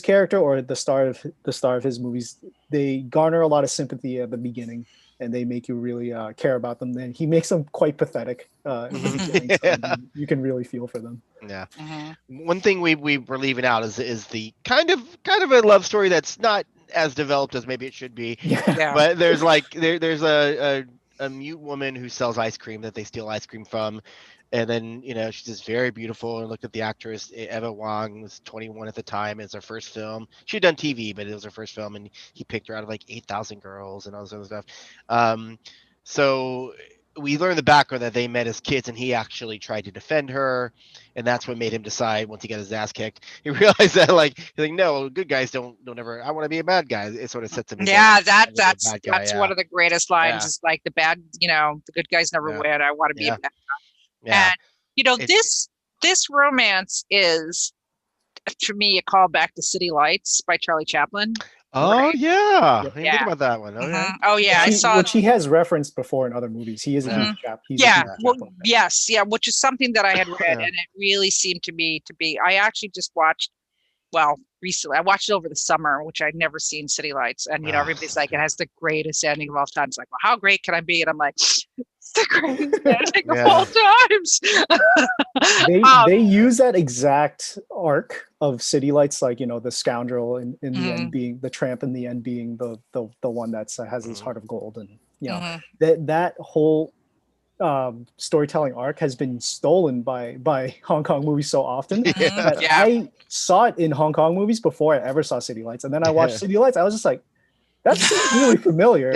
character, or the star of his movies, they garner a lot of sympathy at the beginning, and they make you really care about them. Then he makes them quite pathetic in the beginning, so you can really feel for them. Yeah. One thing we were leaving out is the kind of a love story that's not as developed as maybe it should be. Yeah. But there's there's a mute woman who sells ice cream that they steal ice cream from. And then, she's just very beautiful. And looked at the actress, Eva Wong, was 21 at the time. It's her first film. She'd done TV, but it was her first film. And he picked her out of like 8,000 girls and all this other stuff. So we learn the background that they met as kids, and he actually tried to defend her, and that's what made him decide once he got his ass kicked. He realized that he's like, no, good guys don't ever. I want to be a bad guy. It sort of sets him. Yeah, That's that's yeah. one of the greatest lines. Yeah. Is like the bad, the good guys never Yeah. win. I want to be a bad guy. Yeah. And this romance is, to me, a callback to City Lights by Charlie Chaplin. Oh Right? yeah, I didn't think about that one. Okay. Mhm. Oh yeah, I saw which he has referenced before in other movies. He is a huge chap. He's a yeah, huge well, Chaplin fan. yes, yeah, which is something that I had read, Yeah. and it really seemed to me to be. I actually just watched, recently. I watched it over the summer, which I'd never seen City Lights, and everybody's like, it has the greatest ending of all time. It's like, well, how great can I be? And I'm like, it's the greatest ending of all times. They use that exact arc of City Lights, like the scoundrel in the end being the tramp, in the end being the one that's has his heart of gold, and that whole storytelling arc has been stolen by Hong Kong movies so often that I saw it in Hong Kong movies before I ever saw City Lights, and then I watched City Lights. I was just like, that's really familiar.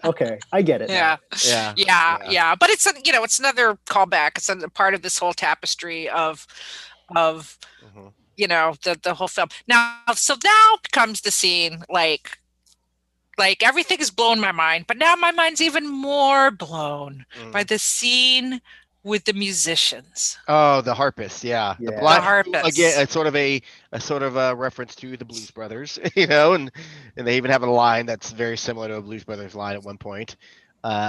Okay, I get it. Yeah. But it's it's another callback. It's a part of this whole tapestry of the whole film. Now comes the scene like everything is blown my mind, but now my mind's even more blown by the scene with the musicians. Oh, the harpists, yeah. The harpists. Again, it's sort of a reference to the Blues Brothers, and they even have a line that's very similar to a Blues Brothers line at one point,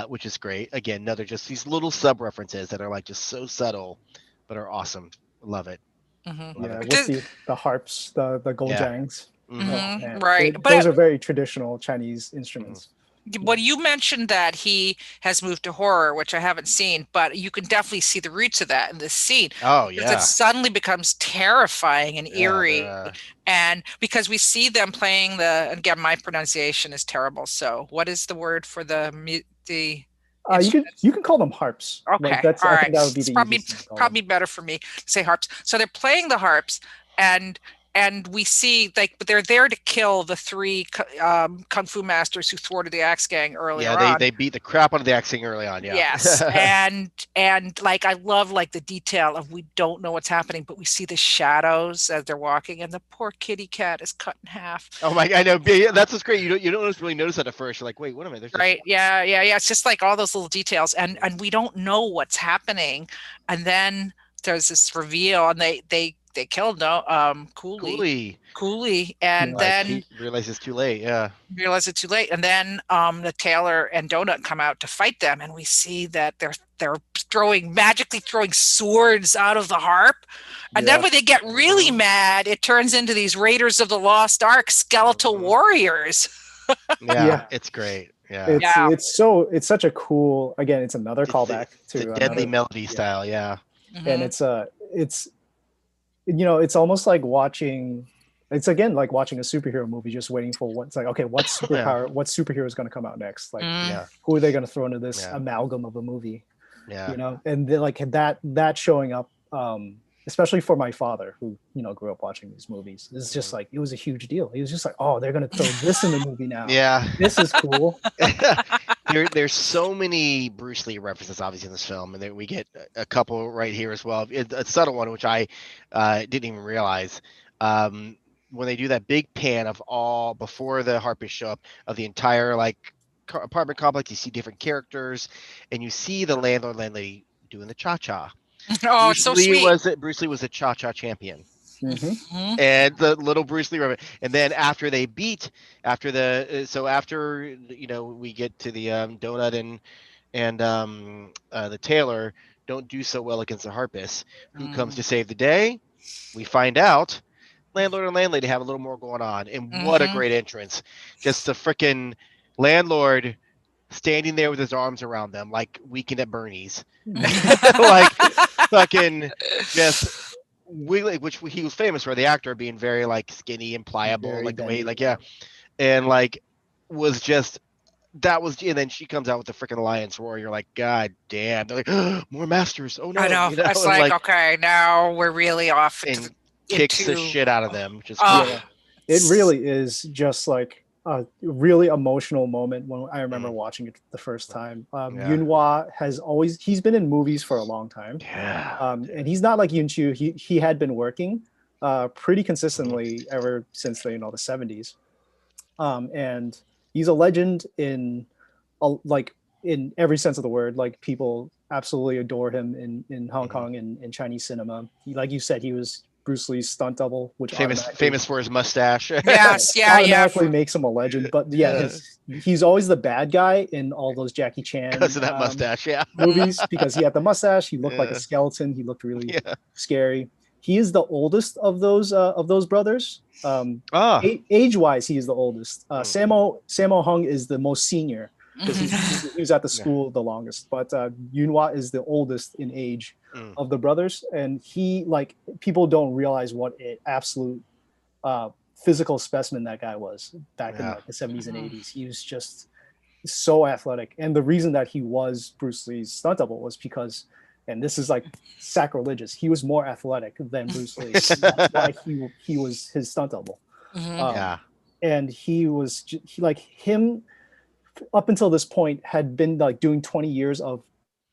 which is great. Again, another just these little sub references that are like just so subtle, but are awesome. Love it. With the harps, the goljangs. Right, but those are very traditional Chinese instruments. Well, you mentioned that he has moved to horror, which I haven't seen, but you can definitely see the roots of that in this scene. Oh yeah, it suddenly becomes terrifying and eerie, and because we see them playing again, my pronunciation is terrible. So, what is the word for the you can call them harps. Okay, I think that would be probably better for me to say harps. So they're playing the harps, and we see but they're there to kill the three kung fu masters who thwarted the Axe Gang earlier on. Yeah, they beat the crap out of the Axe Gang early on. Yeah. Yes, and I love the detail of we don't know what's happening, but we see the shadows as they're walking, and the poor kitty cat is cut in half. Oh my! I know. That's what's great. You don't really notice that at first. You're like, wait, what am I? Right? Yeah. It's just like all those little details, and we don't know what's happening, and then there's this reveal, and they killed Cooley, and then he realizes it's too late. Yeah, and then the Tailor and Donut come out to fight them, and we see that they're magically throwing swords out of the harp, and then when they get really mad, it turns into these Raiders of the Lost Ark skeletal warriors. It's great. Yeah, it's such a cool. Again, it's another callback to the deadly melody style. Yeah, and it's almost like watching. It's again like watching a superhero movie, just waiting for what superpower, what superhero is going to come out next. Like, who are they going to throw into this amalgam of a movie? Yeah, and that showing up, especially for my father, who grew up watching these movies, is just like, it was a huge deal. He was just like, oh, they're going to throw this in the movie now. Yeah, this is cool. There's so many Bruce Lee references obviously in this film, and then we get a couple right here as well. A subtle one, which I didn't even realize. When they do that big pan of all before the harpists show up of the entire apartment complex, you see different characters, and you see the landlord landlady doing the cha-cha. Oh, it's so sweet. Bruce Lee was a cha-cha champion. And the little Bruce Lee and then after we get to the Donut and the Tailor don't do so well against the harpists. Who comes to save the day? We find out Landlord and Landlady have a little more going on, and what a great entrance. Just the freaking landlord standing there with his arms around them like Weekend at Bernie's. Like fucking just wiggling, which he was famous for, the actor being very skinny and pliable, very the way and was just and then she comes out with the freaking lion's roar. You're like, God damn. They're like, more masters. Oh no. I know. It's okay, now we're really off. And kicks the shit out of them. Which is it really is just like a really emotional moment when I remember watching it the first time. Yunhua he's been in movies for a long time. And he's not like Yunchu. He had been working pretty consistently ever since the 70s. And he's a legend in like in every sense of the word. Like people absolutely adore him in Hong Kong and in Chinese cinema. Like you said, he was Bruce Lee's stunt double, which famous for his mustache. Yes, automatically makes him a legend. But he's always the bad guy in all those Jackie Chan because of that mustache, movies, because he had the mustache. He looked like a skeleton. He looked really scary. He is the oldest of those brothers. Age-wise, he is the oldest. Sammo Hung is the most senior because he was at the school the longest. But Yunhua is the oldest in age of the brothers, and he, like, people don't realize what an absolute physical specimen that guy was back in like the 70s and 80s. He was just so athletic, and the reason that he was Bruce Lee's stunt double was because, and this is like sacrilegious, he was more athletic than Bruce Lee. That's why he was his stunt double. And he like him up until this point had been like doing 20 years of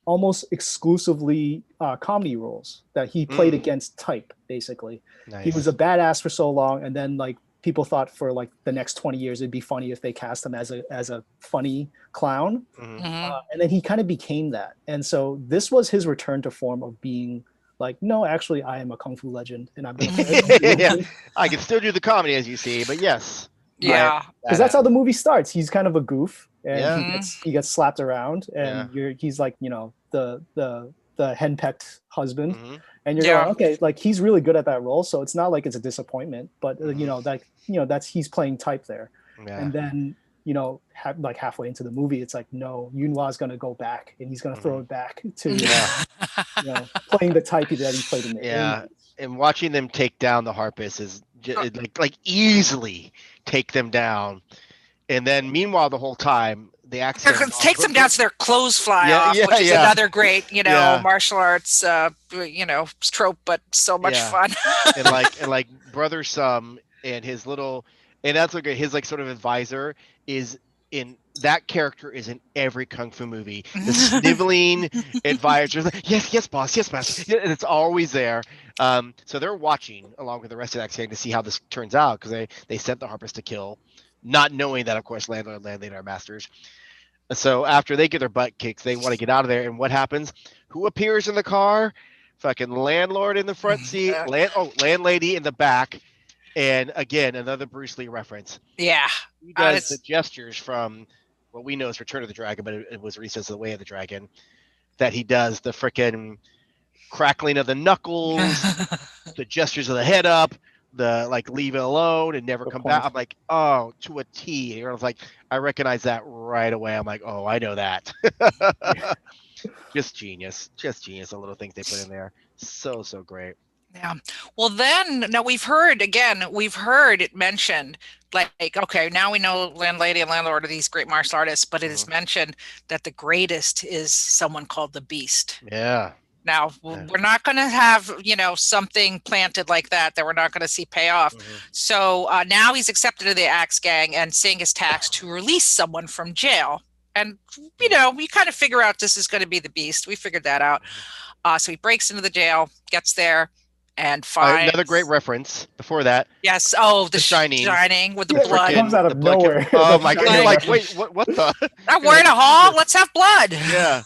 almost exclusively comedy roles that he played against type, basically. He was a badass for so long, and then like people thought for like the next 20 years it'd be funny if they cast him as a funny clown. And then he kind of became that. And so this was his return to form of being like, no, actually I am a kung fu legend, and I'm gonna I can still do the comedy, as you see, but yes. Because that's how the movie starts. He's kind of a goof, and he gets slapped around, and he's like, the henpecked husband, and you're going, okay, like he's really good at that role, so it's not like it's a disappointment, but that's he's playing type there. And then like halfway into the movie, it's like, no, Yunhwa's gonna go back, and he's gonna throw it back to playing the type that he played in the 80s. And watching them take down the harpists is like easily take them down, and then meanwhile the whole time the accent takes them down so their clothes fly off, which is another great martial arts trope, but so much fun. and like brother Sum and his little, and that's like his like sort of advisor is in that character is in every kung fu movie. The sniveling advisor, yes boss, and it's always there. So they're watching along with the rest of that gang to see how this turns out, because they sent the harpists to kill, not knowing that of course Landlord and Landlady are masters. So after they get their butt kicked, they want to get out of there, and what happens? Who appears in the car? Fucking landlord in the front seat, landlady in the back. And again, another Bruce Lee reference. Yeah. He does the gestures from what we know as Return of the Dragon, but it was released as The Way of the Dragon, that he does the freaking crackling of the knuckles, the gestures of the head up, the like leave it alone and never come back. I'm like, oh, to a T. And I was like, I recognize that right away. I'm like, oh, I know that. Just genius. The little things they put in there. So great. Yeah. Well, then, now we've heard it mentioned, like, okay, now we know Landlady and Landlord are these great martial artists, but it is mentioned that the greatest is someone called the Beast. Yeah. Now, we're not going to have, something planted like that we're not going to see pay off. So now he's accepted to the Axe Gang and saying his tax to release someone from jail. And, we kind of figure out this is going to be the Beast. We figured that out. So he breaks into the jail, gets there, and finds another great reference before that. Yes. Oh, the shining with the blood. It comes out of nowhere. Oh my god! You're like, wait, what the? I'm wearing a hall. Let's have blood. Yeah.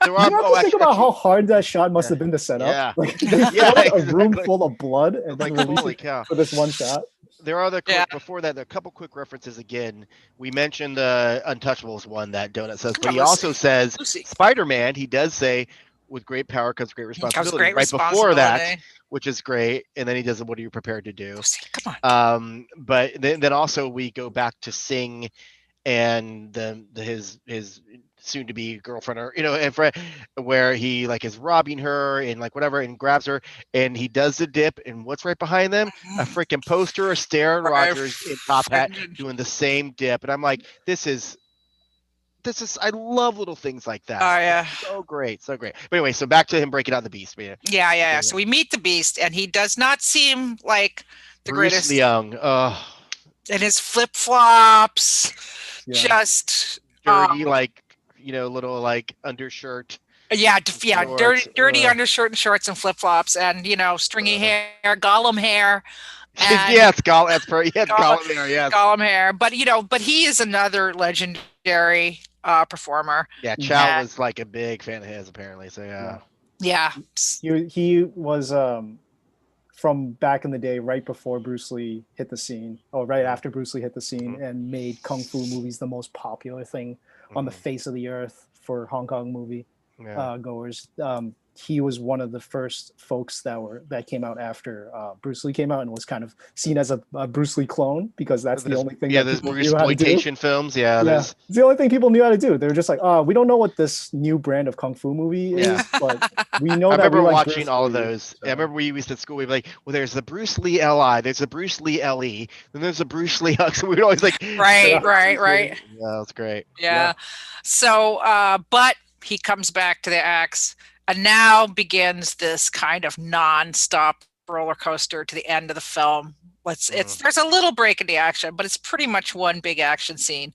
You have to think about how hard that shot must have been to set up. Like, a room full of blood and then holy cow, for this one shot. There are before that, there are a couple quick references again. We mentioned the Untouchables one that Donut says, but he also says Spider-Man. He does say, with great power comes great responsibility. Before that, which is great, and then he does, what are you prepared to do? Come on. But then also we go back to Sing and his soon-to-be girlfriend, or and friend, where he like is robbing her and like whatever, and grabs her, and he does the dip, and what's right behind them? A freaking poster of Aaron Rodgers in top hat doing the same dip, and I'm like, this is I love little things like that. Oh yeah, so great. But anyway, so back to him breaking out the Beast. Yeah. So we meet the Beast, and he does not seem like the Bruce greatest. Young. Oh. and his flip-flops, Yeah. just Dirty, like, little like undershirt. dirty undershirt and shorts and flip-flops, and stringy hair, Gollum hair, and Yeah, it's Gollum. That's perfect. Yeah, it's Gollum, Gollum there. Yes. Gollum hair. But he is another legendary performer. Yeah, Chow And was like a big fan of his apparently. So yeah. yeah, He was from back in the day, right before Bruce Lee hit the scene, or right after Bruce Lee hit the scene, and made kung fu movies the most popular thing on the face of the earth for Hong Kong movie goers. He was one of the first folks that came out after Bruce Lee came out, and was kind of seen as a Bruce Lee clone, because that's the only thing that there's people Bruce knew how to do. exploitation films. Yeah, It's the only thing people knew how to do. They were just like, we don't know what this new brand of kung fu movie is, but we know I that remember we like watching Bruce all of Lee, those. so. I remember we used at school. We'd be like, well, there's the Bruce Lee LI, there's the Bruce Lee LE, then there's the Bruce Lee Hux. So we'd always like, right. Yeah, that's great. Yeah. So, but he comes back to the axe, and now begins this kind of non-stop roller coaster to the end of the film. There's a little break in the action, but it's pretty much one big action scene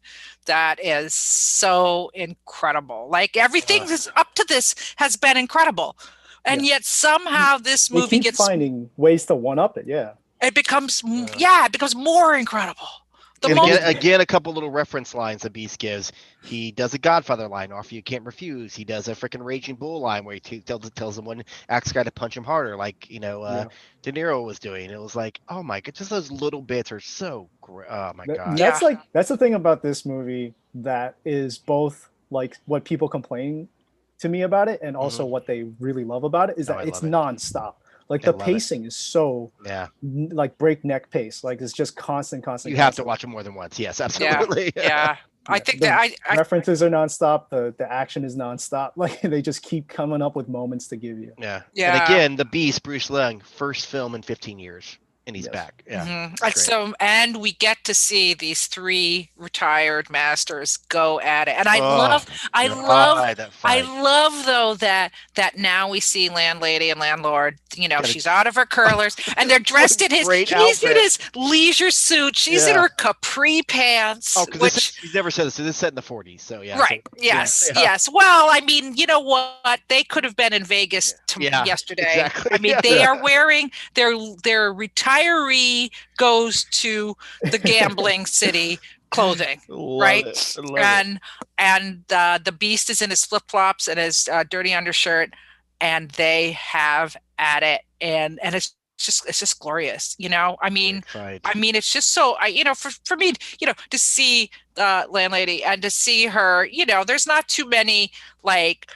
that is so incredible. Like everything up to this has been incredible, and yet somehow this movie gets finding ways to one up it. Yeah, it becomes more incredible. Again, a couple little reference lines that Beast gives. He does a Godfather line, offer you can't refuse. He does a freaking Raging Bull line where he tells him one axe guy to punch him harder, like De Niro was doing. It was like, oh my god, just those little bits are so great. Oh my god. That's the thing about this movie that is both like what people complain to me about it, and also what they really love about it is that it's nonstop. Like the pacing is so like breakneck pace. Like it's just constant. You have to watch it more than once. Yes, absolutely. Yeah. I think that references are nonstop. The action is nonstop. Like they just keep coming up with moments to give you. Yeah. And again, the Beast, Bruce Lee, first film in 15 years. And he's back. Yeah. So, and we get to see these three retired masters go at it. And I love though that now we see Landlady and Landlord, she's out of her curlers and they're dressed in he's in his leisure suit. She's in her capri pants. Oh, because he's never said this. So this is set in the 40s. So yeah. Right. Yes. Well, I mean, you know what? They could have been in Vegas yesterday. Exactly. I mean, they are wearing their retiree goes to the gambling city clothing, right? And the Beast is in his flip-flops and his dirty undershirt, and they have at it, and it's just glorious, I mean it's just so for me, to see Landlady and to see her, there's not too many like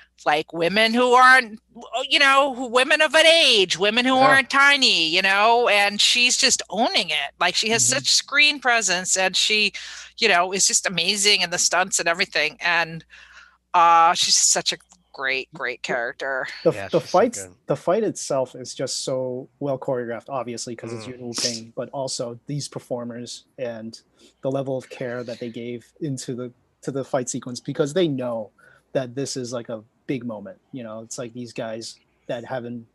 women who aren't, women of an age, women who aren't tiny, and she's just owning it. Like she has such screen presence, and she, is just amazing in the stunts and everything. And she's such a great character. The fight itself is just so well choreographed, obviously, because it's Yuen Wu-ping, but also these performers and the level of care that they gave to the fight sequence, because they know that this is like a big moment. It's like these guys that haven't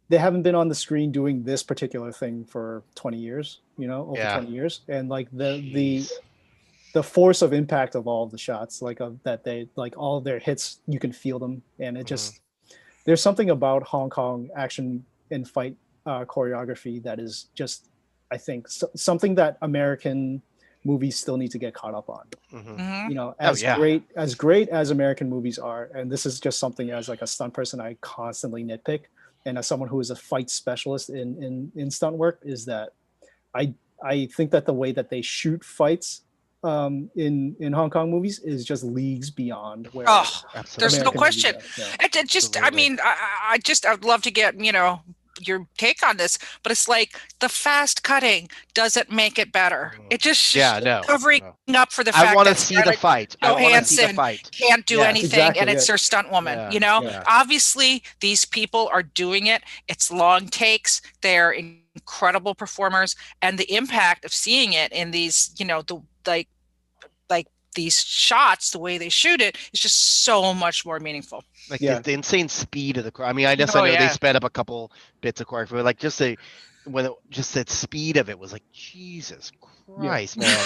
been on the screen doing this particular thing for 20 years, over 20 years. And like the force of impact of all of the shots, like that they like all of their hits, you can feel them. And it just, there's something about Hong Kong action and fight choreography that is just, I think, something that American movies still need to get caught up on. Great as American movies are, and this is just something as like a stunt person I constantly nitpick, and as someone who is a fight specialist in stunt work, is that I think that the way that they shoot fights in Hong Kong movies is just leagues beyond where there's no question. I'd love to get your take on this, but it's like the fast cutting doesn't make it better. It just covering up for the fact I want to see the fight. Johansson can't do anything, and it's her stunt woman. Obviously these people are doing it. It's long takes. They're incredible performers, and the impact of seeing it in these, these shots, the way they shoot it is just so much more meaningful. Like the insane speed of the. I mean, I know they sped up a couple bits of choreography, but like just just that speed of it was like, Jesus Christ, man.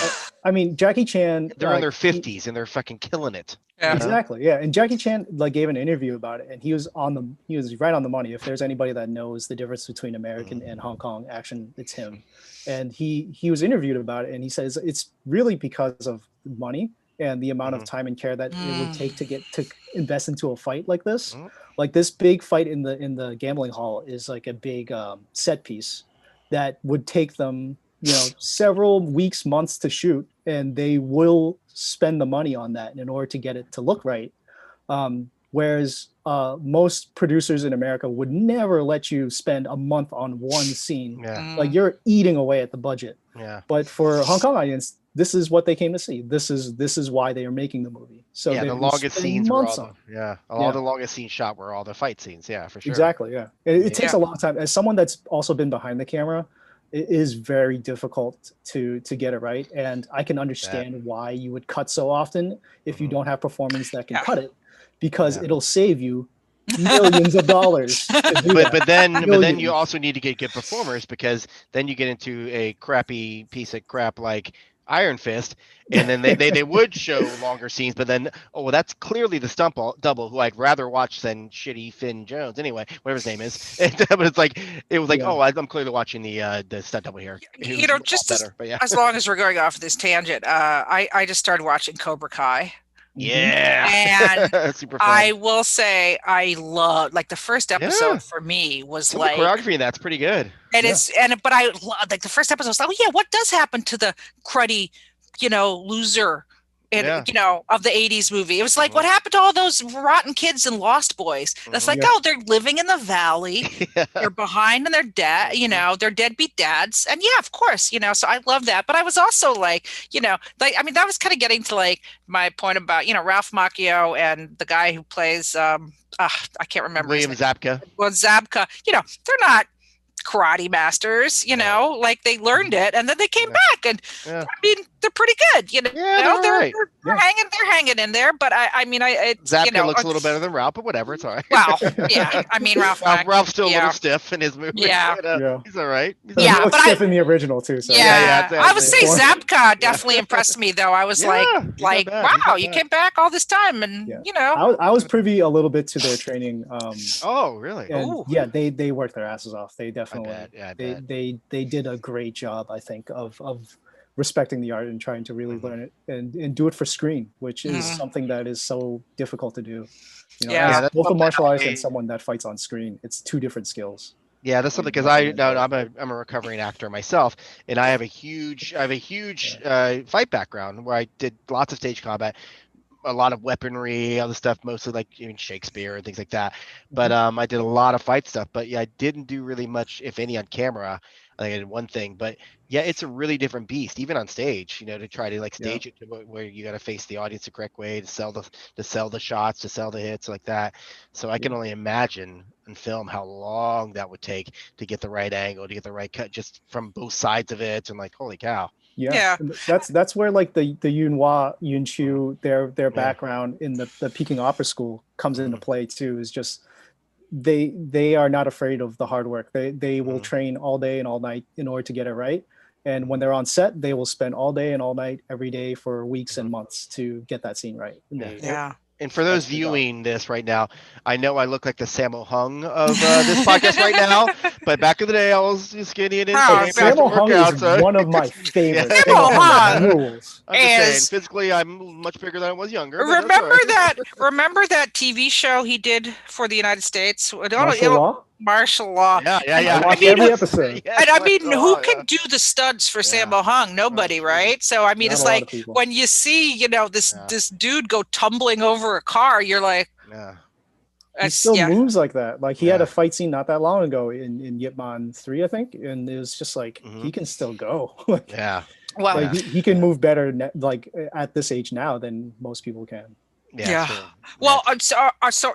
I mean, Jackie Chan. They're in their 50s and they're fucking killing it. Yeah. Exactly. Yeah. And Jackie Chan like gave an interview about it, and he was right on the money. If there's anybody that knows the difference between American and Hong Kong action, it's him. And he was interviewed about it, and he says it's really because of money and the amount of time and care that it would take to invest into a fight like this. Like this big fight in the gambling hall is like a big set piece that would take them, several weeks, months to shoot, and they will spend the money on that in order to get it to look right. Whereas most producers in America would never let you spend a month on one scene. Like you're eating away at the budget. But for Hong Kong audience, this is what they came to see. This is why they are making the movie. So the longest scenes were all the longest scenes shot were all the fight scenes. Yeah, for sure. Exactly. Yeah, it takes a long time. As someone that's also been behind the camera, it is very difficult to get it right, and I can understand why you would cut so often if you don't have performance that can cut it, because it'll save you millions of dollars. But then you also need to get good performers, because then you get into a crappy piece of crap like Iron Fist, and then they would show longer scenes, but then that's clearly the stunt double who I'd rather watch than shitty Finn Jones, anyway, whatever his name is. But it's like I'm clearly watching the stunt double here. Just as long as we're going off this tangent, I just started watching Cobra Kai. And super fun. I will say I love, like, the first episode for me was some choreography, and that's pretty good. But I love, like, the first episode was like, what does happen to the cruddy, loser of the 80s movie? It was like, what happened to all those rotten kids in Lost Boys? That's like, they're living in the valley. They're behind in their dad, they're deadbeat dads. And of course, so I love that. But I was also like, that was kind of getting to like my point about, Ralph Macchio and the guy who plays, I can't remember. William Zabka. Well, Zabka, they're not karate masters, like they learned it and then they came back, and I mean they're pretty good, they're hanging in there. But I mean, Zabka looks a little better than Ralph, but whatever, it's all right. Well, I mean, Ralph's still a little stiff in his movie. He's all right. He looks stiff in the original too. So. I would say Zabka definitely impressed me, though. I was like, wow, you came back all this time, and I was privy a little bit to their training. Oh, really? And, they worked their asses off. They definitely they did a great job, I think, of respecting the art and trying to really learn it and do it for screen, which is something that is so difficult to do. Both a martial artist and someone that fights on screen, it's two different skills. Yeah, that's something, because I'm a recovering actor myself, and I have a huge fight background where I did lots of stage combat, a lot of weaponry, other stuff, mostly like even Shakespeare and things like that. But I did a lot of fight stuff. But I didn't do really much, if any, on camera. I think I did one thing, but it's a really different beast, even on stage. To try to stage it to where you got to face the audience the correct way to sell the shots, to sell the hits like that. So I can only imagine in film how long that would take to get the right angle, to get the right cut, just from both sides of it. And holy cow. Yeah. That's where the Yun Chu, their background in the Peking Opera School comes into play too. Is just they are not afraid of the hard work. They will train all day and all night in order to get it right. And when they're on set, they will spend all day and all night every day for weeks and months to get that scene right. And for those viewing this right now, I know I look like the Sammo Hung of this podcast right now, but back in the day, I was skinny and Sammo Hung is one of my favorites. Sammo Hung rules. I'm just saying, physically, I'm much bigger than I was younger. Remember that TV show he did for the United States? Martial Law. Yeah. I watched every episode. And I mean, who can do the stunts for Sammo Hung? Nobody, right? So I mean, it's like when you see, this dude go tumbling over a car, you're like, he still moves like that. Like he had a fight scene not that long ago in Yip Man 3, I think, and it was just like he can still go. Well, he can move better at this age now than most people can. Well, so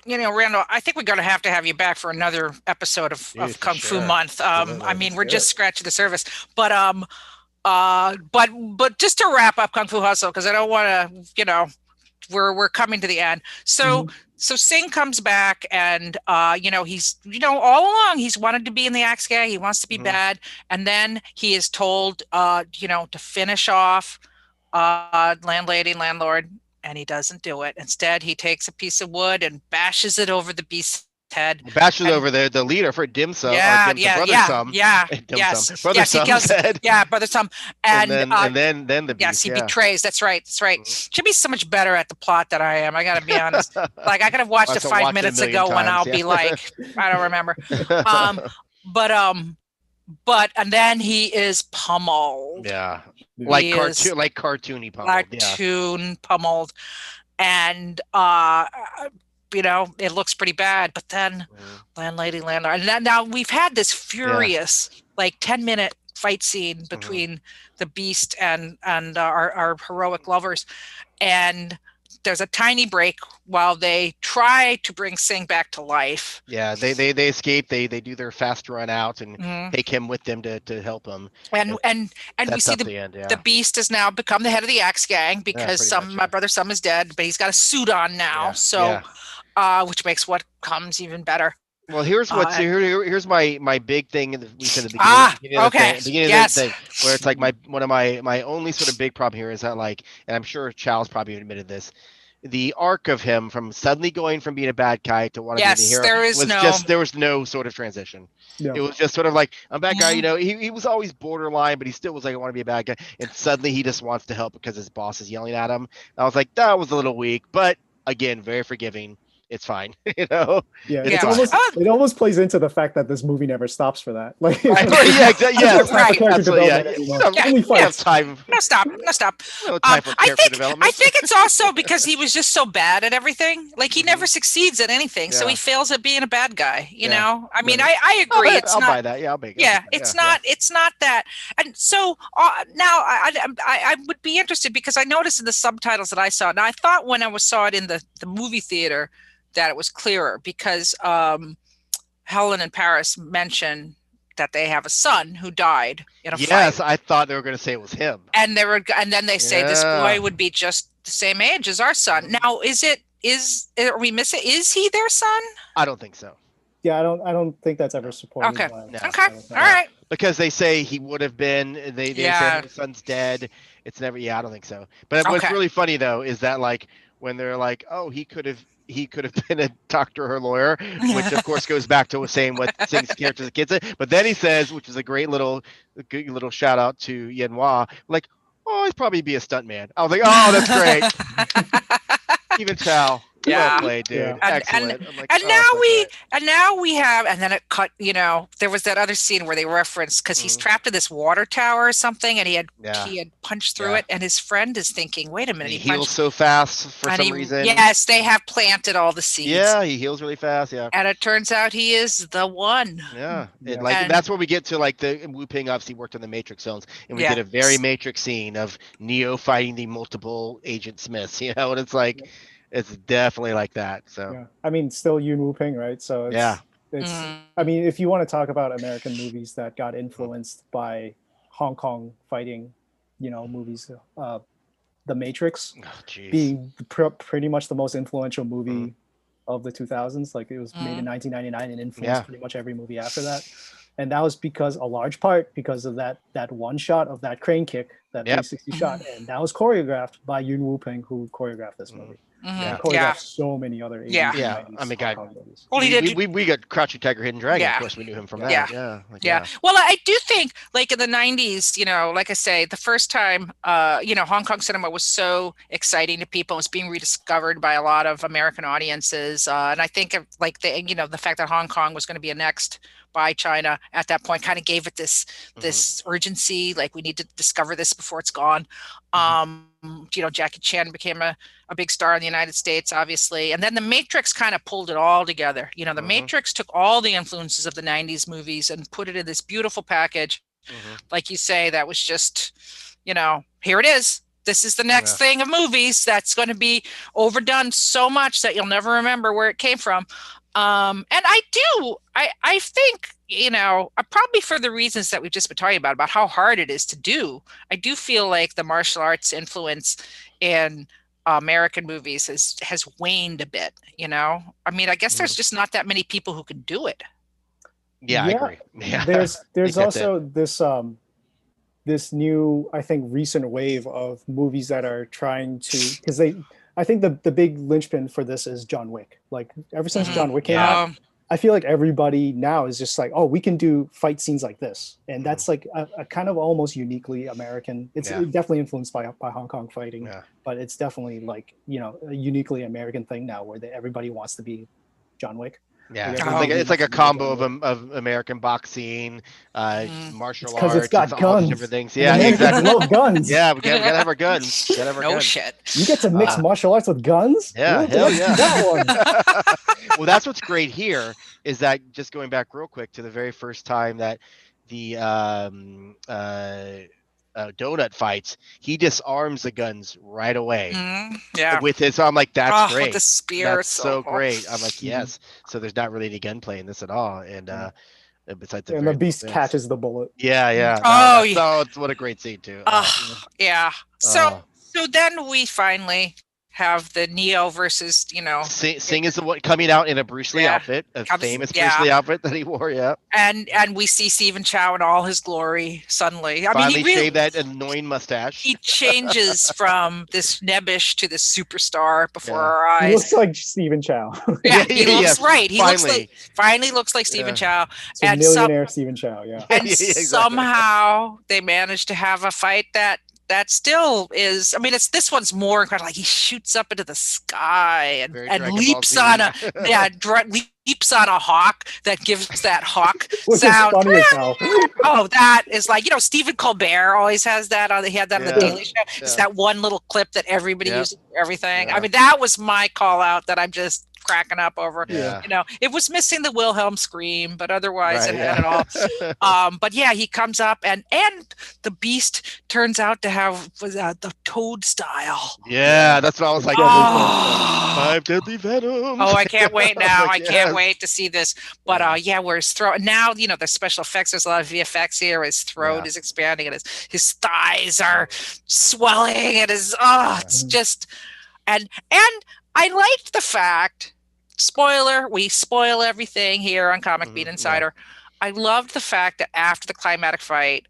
Randall, I think we're going to have you back for another episode of Kung Fu Month. I mean, we're just scratching the surface, but just to wrap up Kung Fu Hustle, because I don't want to, we're coming to the end. So Mhm. so Singh comes back, and he's all along he's wanted to be in the axe gang. He wants to be bad, and then he is told to finish off landlady and landlord, and he doesn't do it. Instead, he takes a piece of wood and bashes it over the beast's head. Bashes And over the leader for Dim Sum, or yeah, Dim Sum, yeah, Brother yeah, Sum, yeah, Dim Sum, yes, Brother yes, he Sum's kills, head, yeah, Brother Tom, and and then the yes, beast, he yeah. betrays. That's right. That's right. Mhm. Should be so much better at the plot than I am. I gotta be honest. Like I could have watched I'll it have to five watch it a minutes million ago when times, I'll yeah. be like, I don't remember. Um, but and then he is pummeled. Yeah, Yeah. like He is cartoony pummeled, yeah. cartoon pummeled, and it looks pretty bad. But then Mhm. landlady, landlord, and now we've had this Yeah. furious like 10-minute fight scene between the beast and our heroic lovers, and there's a tiny break while they try to bring Singh back to life. Yeah, they escape. They do their fast run out and Mhm. take him with them to help him. And It we sets see up the the end. the Yeah, beast has now become the head of the axe gang yeah, because pretty much. my Yeah, brother Sam is dead, but he's got a suit on now, yeah, so yeah. which makes what comes even better. Well, here's what's And here's my big thing. We said at the beginning of the okay, thing, beginning of the yes, thing, where it's like one of my only sort of big problem here is that, like, and I'm sure Chow's probably admitted this, the arc of him from suddenly going from being a bad guy to want to be the yes, hero there is was no. just, there was no sort of transition. Yeah. It was just sort of like, I'm a bad guy, Mhm. he was always borderline, but he still was like, I want to be a bad guy, and suddenly he just wants to help because his boss is yelling at him. I was like, that was a little weak, but again, very forgiving. It's fine. Yeah, It's Yeah. fine. it almost plays into the fact that this movie never stops for that. Like, Right, right, yeah, exactly. there's Yeah, no time for Right. character absolutely. Yeah, development yeah. anymore. Yeah. Only We have fights. time. No stop. No stop. No time for I character think development. it's also because he was just so bad at everything. Like he never Mhm. succeeds at anything, so he Yeah, fails at being a bad guy. yeah. I mean, Right. I agree. It's I'll not. buy that. Yeah, I'll Yeah, get that. it's Yeah, yeah. not. It's not that. And so now I would be interested because I noticed in the subtitles that I saw. Now I thought when I saw it in the movie theater that it was clearer because Helen and Paris mention that they have a son who died in a fight, Yes, I thought they were going to say it was him. and then they say this Yeah. boy would be just the same age as our son. Mhm. Now, are we missing? Is he their son? I don't think so. Yeah, I don't think that's ever supported Okay, by. No. okay, all by right. Because they say he would have been. They say Yeah. his son's dead. It's never. Yeah, I don't think so. But what's Okay. really funny though is that, like, when they're like, oh, he could have been a doctor or a lawyer, which of course goes back to saying what Sing's character as a kid said. But then he says, which is a great good little shout out to Yenhua, like, oh, he'd probably be a stuntman. I was like, oh, that's great. Even Chow, well Yeah. played, dude. Yeah. Excellent. I'm like, And oh, now so great. we have, and then it cut, there was that other scene where they referenced because he's Mhm. trapped in this water tower or something, and Yeah. he had punched through Yeah. it, and his friend is thinking, wait a And minute, he he heals punched, so fast for and some reason. yes, they have planted all the seeds, Yeah, he heals really fast. Yeah. and it turns out he is the one. Yeah, and Yeah. like And that's where we get to, like, the Wu Ping obviously worked on the Matrix films, and we yeah, get a very Matrix scene of Neo fighting the multiple Agent Smiths, and it's like, it's definitely like that. So Yeah, I mean, still Yuen Wu Ping, right? So yeah, it's. Mm, I mean, if you want to talk about American movies that got influenced by Hong Kong fighting, movies, The Matrix oh jeez, being pretty much the most influential movie of the 2000s. Like it was made in 1999 and influenced Yeah. pretty much every movie after that. And that was because a large part because of that one shot of that crane kick, that Yep. 360 shot, and that was choreographed by Yuen Wu Ping, who choreographed this movie. Yeah. And choreographed so many other 80s Yeah. and Yeah, 90s I mean, Hong God, Kong movies. well, he did. we got Crouching Tiger, Hidden Dragon. Yeah. Of course, we knew him from Yeah. that. Yeah, like, Yeah. Well, I do think like in the 90s, like I say, the first time, Hong Kong cinema was so exciting to people. It was being rediscovered by a lot of American audiences. And I think of like the fact that Hong Kong was going to be annexed by China at that point kind of gave it this urgency. Like we need to discover this before it's gone. Jackie Chan became a big star in the United States, obviously. And then The Matrix kind of pulled it all together. The Matrix took all the influences of the 90s movies and put it in this beautiful package. Like you say, that was just, here it is. This is the next thing of movies that's going to be overdone so much that you'll never remember where it came from. And I think, probably for the reasons that we've just been talking about how hard it is to do, I do feel like the martial arts influence in American movies has waned a bit, you know? I mean, I guess there's just not that many people who can do it. Yeah, I agree. Yeah, I There's think that's it. also this new, I think, recent wave of movies that are trying to, because I think the big linchpin for this is John Wick. Like ever since Mhm. John Wick came Yeah. out, I feel like everybody now is just like, oh, we can do fight scenes like this, and that's like a kind of almost uniquely American. It's Yeah. definitely influenced by Hong Kong fighting, Yeah. but it's definitely like, you know, a uniquely American thing now where everybody wants to be John Wick. Yeah, Like it's every like movie it's like wants a to be a combo John Wick. of American boxing, Mhm. It's martial because it's arts, it's got all the guns. different things. And Yeah, Americans exactly. love guns. Yeah, we gotta have our guns. Gotta have our No guns. shit. You get to mix martial arts with guns? Yeah, Ooh, hell let's yeah. do that one. Well, that's what's great here is that just going back real quick to the very first time that the donut fights, he disarms the guns right away Yeah. with his. So I'm like, that's Oh, with the great. spear, That's so so cool. great. I'm like, Mhm. yes. So there's not really any gunplay in this at all, and besides the And the very little beast bits. catches the bullet. Yeah, yeah. No, Oh, that's yeah. oh, it's what a great scene too. Yeah. So Oh. so then we finally have the Neo versus, you know, Sing is the one coming out in a Bruce Lee yeah, outfit, a comes, famous Bruce yeah. Lee outfit that he wore. Yeah. And we see Stephen Chow in all his glory suddenly. I mean, Finally shaved that annoying mustache. he changes from this nebbish to this superstar before Yeah. our He eyes. looks like Stephen Chow. Yeah, he looks yes. right. He Finally. finally looks like Stephen Yeah. Chow. It's a And millionaire Stephen Chow, yeah. and Yeah, exactly. somehow they managed to have a fight that still is. I mean, it's this one's more incredible. Like he shoots up into the sky Very and Dragon Ball leaps Z. on a leaps on a hawk that gives that hawk Which is sound. funny as hell. Oh, that is like, you know, Stephen Colbert always has that on. He had that on the Yeah. Daily Show. It's that one little clip that everybody Yep. uses for everything. Yeah. I mean, that was my call out that I'm just cracking up over. Yeah. You know, it was missing the Wilhelm scream, but otherwise Right, it had it all. But yeah, he comes up and the beast turns out to have the toad style. Yeah, that's what I was like. Oh. 5 deadly venoms. Oh, I can't wait now. Like, I can't yes. wait to see this. But yeah, where his throat now, you know, the special effects, there's a lot of VFX here. His throat is expanding and his thighs are swelling and it's just and I liked the fact, spoiler, we spoil everything here on Comic Beat Insider. I loved the fact that after the climatic fight,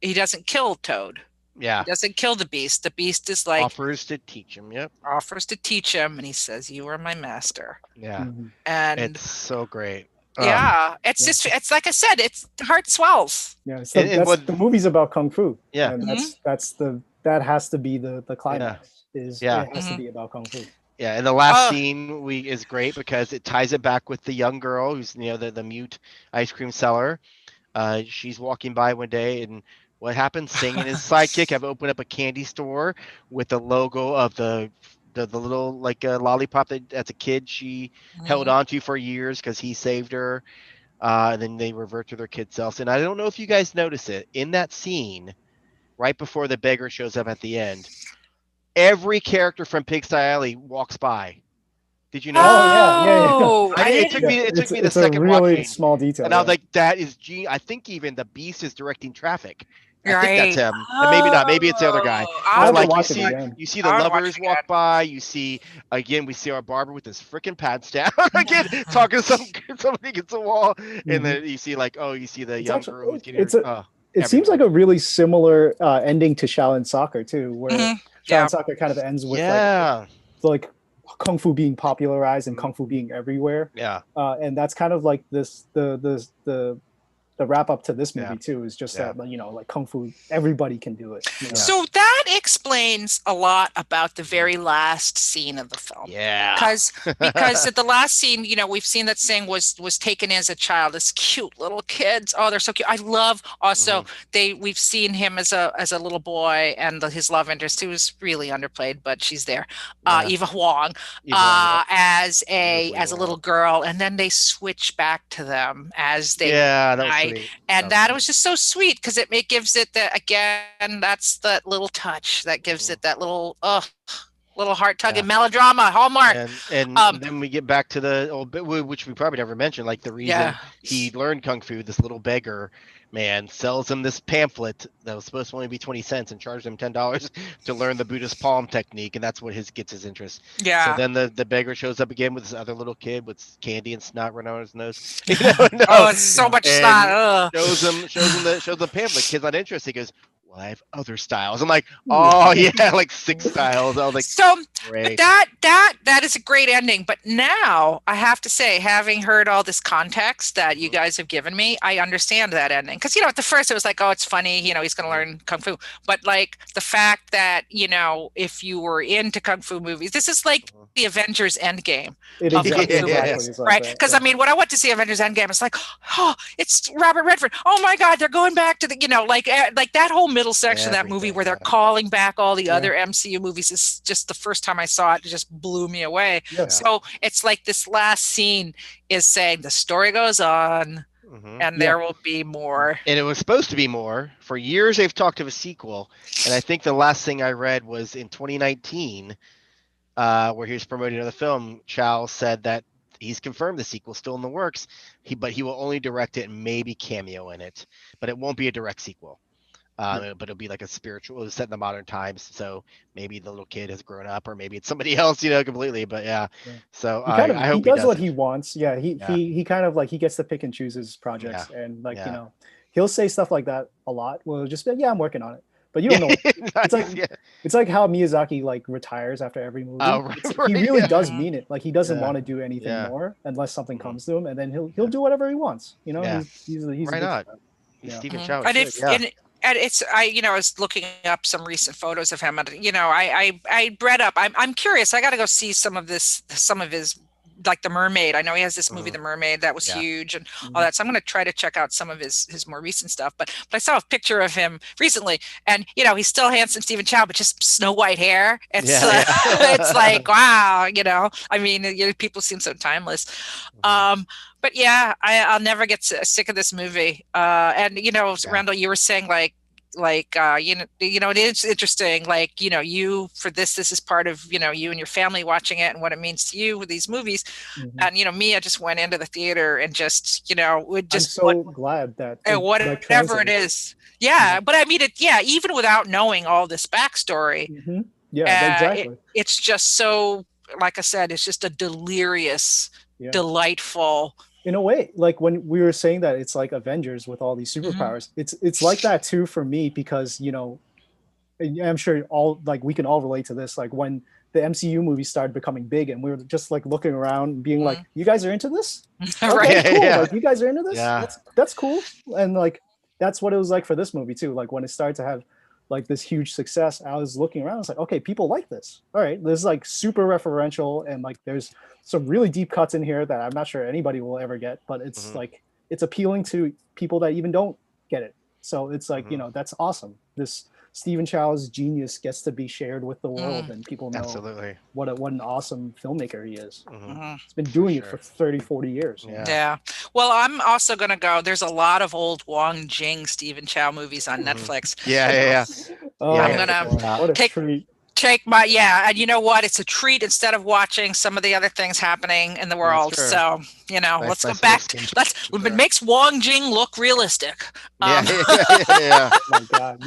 he doesn't kill Toad. Yeah. He doesn't kill the beast. The beast is like offers to teach him. Yep. Offers to teach him, and he says, "You are my master." Yeah. And it's so great. Yeah, it's just it's like I said, it's the heart swells. Yeah, the movie's about kung fu. Yeah, and that has to be the climax. It has to be about kung fu. Yeah, and the last scene is great because it ties it back with the young girl who's the mute ice cream seller. She's walking by one day, and what happens? Sing and his sidekick have opened up a candy store with the logo of the little lollipop that as a kid she held on to for years because he saved her. And then they revert to their kid selves. And I don't know if you guys notice it in that scene, right before the beggar shows up at the end. Every character from Pigsty Alley walks by. Did you know? Oh, yeah. It took me the second really watching. small detail. And I was like, that is genius. I think even the Beast is directing traffic. I think that's him. Oh, And maybe not. Maybe it's the other guy. I'll like you see the lovers walk by. You see we see our barber with his freaking pants down again, talking to somebody against the wall. And then you see the young girl who's getting it seems like a really similar ending to Shaolin Soccer too, where Shaolin Soccer kind of ends with like kung fu being popularized and kung fu being everywhere. Yeah. And that's kind of like the wrap up to this movie too is just that, you know, like kung fu, everybody can do it. You know? So that explains a lot about the very last scene of the film. Yeah. Because at the last scene, you know, we've seen that Sing was taken in as a child, this cute little kids. Oh, they're so cute. I love also we've seen him as a little boy and his love interest, who was really underplayed, but she's there. Eva Huang, as a little girl, and then they switch back to them as they that was sweet. And that was just so sweet because it gives it that, again, that's that little touch that gives it that little little heart tugging melodrama, Hallmark. And then we get back to the old bit, which we probably never mentioned, like the reason he learned kung fu. This little beggar man sells him this pamphlet that was supposed to only be 20 cents and charged him $10 to learn the Buddhist palm technique, and that's what gets his interest. So then the beggar shows up again with this other little kid with candy and snot running on his nose. Oh, it's so much snot. Shows him the pamphlet. Kid's not interested. He goes, well, I have other styles. I'm like, oh yeah, like 6 styles. I was like, so great. that is a great ending. But now I have to say, having heard all this context that you guys have given me, I understand that ending. Because, at the first it was like, oh, it's funny, he's going to learn kung fu. But like the fact that, if you were into kung fu movies, this is like the Avengers Endgame. Right? Because when I went to see Avengers Endgame, it's like, oh, it's Robert Redford. Oh my God, they're going back to the, like that whole middle section of that movie where they're calling back all the other MCU movies is just the first time I saw it just blew me away. So it's like this last scene is saying the story goes on and there will be more. And it was supposed to be more. For years they've talked of a sequel, and I think the last thing I read was in 2019 where he was promoting another film. Chow said that he's confirmed the sequel's still in the works, but he will only direct it and maybe cameo in it, but it won't be a direct sequel. But it'll be like a spiritual, set in the modern times. So maybe the little kid has grown up, or maybe it's somebody else, completely. But so I hope he does what he wants. He kind of like he gets to pick and choose his projects, and like he'll say stuff like that a lot. Well, just be like, I'm working on it, but you don't know. It's like how Miyazaki like retires after every movie. He really does mean it. Like he doesn't want to do anything more unless something comes to him, and then he'll do whatever he wants. He's why not? Stephen Chow. And it's I was looking up some recent photos of him, and I read up. I'm curious. I got to go see some of his, like The Mermaid. I know he has this movie, The Mermaid, that was huge and all that. So I'm going to try to check out some of his more recent stuff. But I saw a picture of him recently, and he's still handsome Stephen Chow, but just snow white hair. It's it's like wow. People seem so timeless. But I'll never get sick of this movie. And Randall, you were saying it is interesting. Like you for this is part of you and your family watching it and what it means to you with these movies. And me, I just went into the theater and just would just. I'm so glad that whatever it is. Yeah, but even without knowing all this backstory. Exactly. It's just so, like I said, it's just a delirious, delightful. In a way, like when we were saying that it's like Avengers with all these superpowers, it's like that too for me, because I'm sure we can all relate to this. Like when the MCU movies started becoming big, and we were just like looking around and being like, "You guys are into this? Okay, cool. Like you guys are into this? That's cool." And like that's what it was like for this movie too. Like when it started to have like this huge success, I was looking around. I was like, okay, people like this. All right, this is like super referential, and like there's some really deep cuts in here that I'm not sure anybody will ever get, but it's like it's appealing to people that even don't get it. So it's like that's awesome. This Stephen Chow's genius gets to be shared with the world, and people know what an awesome filmmaker he is. He's been doing it for 30, 40 years. Yeah. Well, I'm also going to go. There's a lot of old Wong Jing Stephen Chow movies on Netflix. I'm going to take my and you know what? It's a treat instead of watching some of the other things happening in the world. So let's go back. It makes Wong Jing look realistic. Oh my God.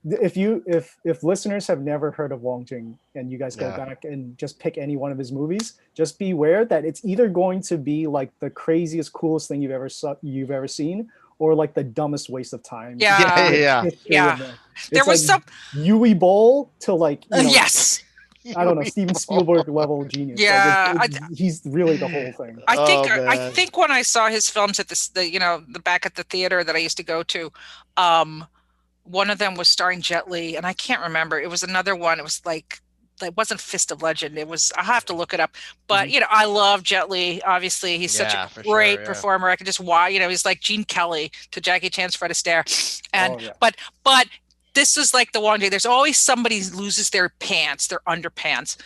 If listeners have never heard of Wong Jing and you guys go back and just pick any one of his movies, just beware that it's either going to be like the craziest, coolest thing you've ever seen, or like the dumbest waste of time. There was some Yui Bowl to like yes. I don't know, Steven Spielberg level genius. He's really the whole thing. I think when I saw his films at the back at the theater that I used to go to, one of them was starring Jet Li, and I can't remember. It was another one. It was like it wasn't Fist of Legend. It was, I'll have to look it up. But I love Jet Li. Obviously, he's such a great performer. I could just watch. He's like Gene Kelly to Jackie Chan's Fred Astaire. And but this is like the Wong Jing. There's always somebody who loses their pants, their underpants,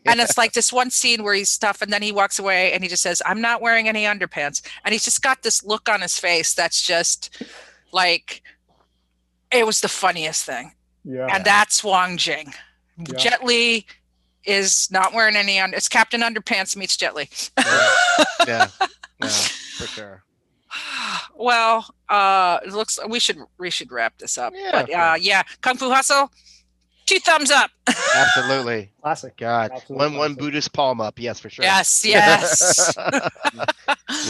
and it's like this one scene where he's tough, and then he walks away and he just says, "I'm not wearing any underpants," and he's just got this look on his face that's just like. It was the funniest thing. And that's Wong Jing. Jet Li is not wearing any it's Captain Underpants meets Jet Li. Yeah, for sure. Well, it looks we should wrap this up. Yeah, But sure. yeah, Kung Fu Hustle, 2 thumbs up. Absolutely. Classic. God, Absolute one classic. Buddhist palm up. Yes, for sure. Yes.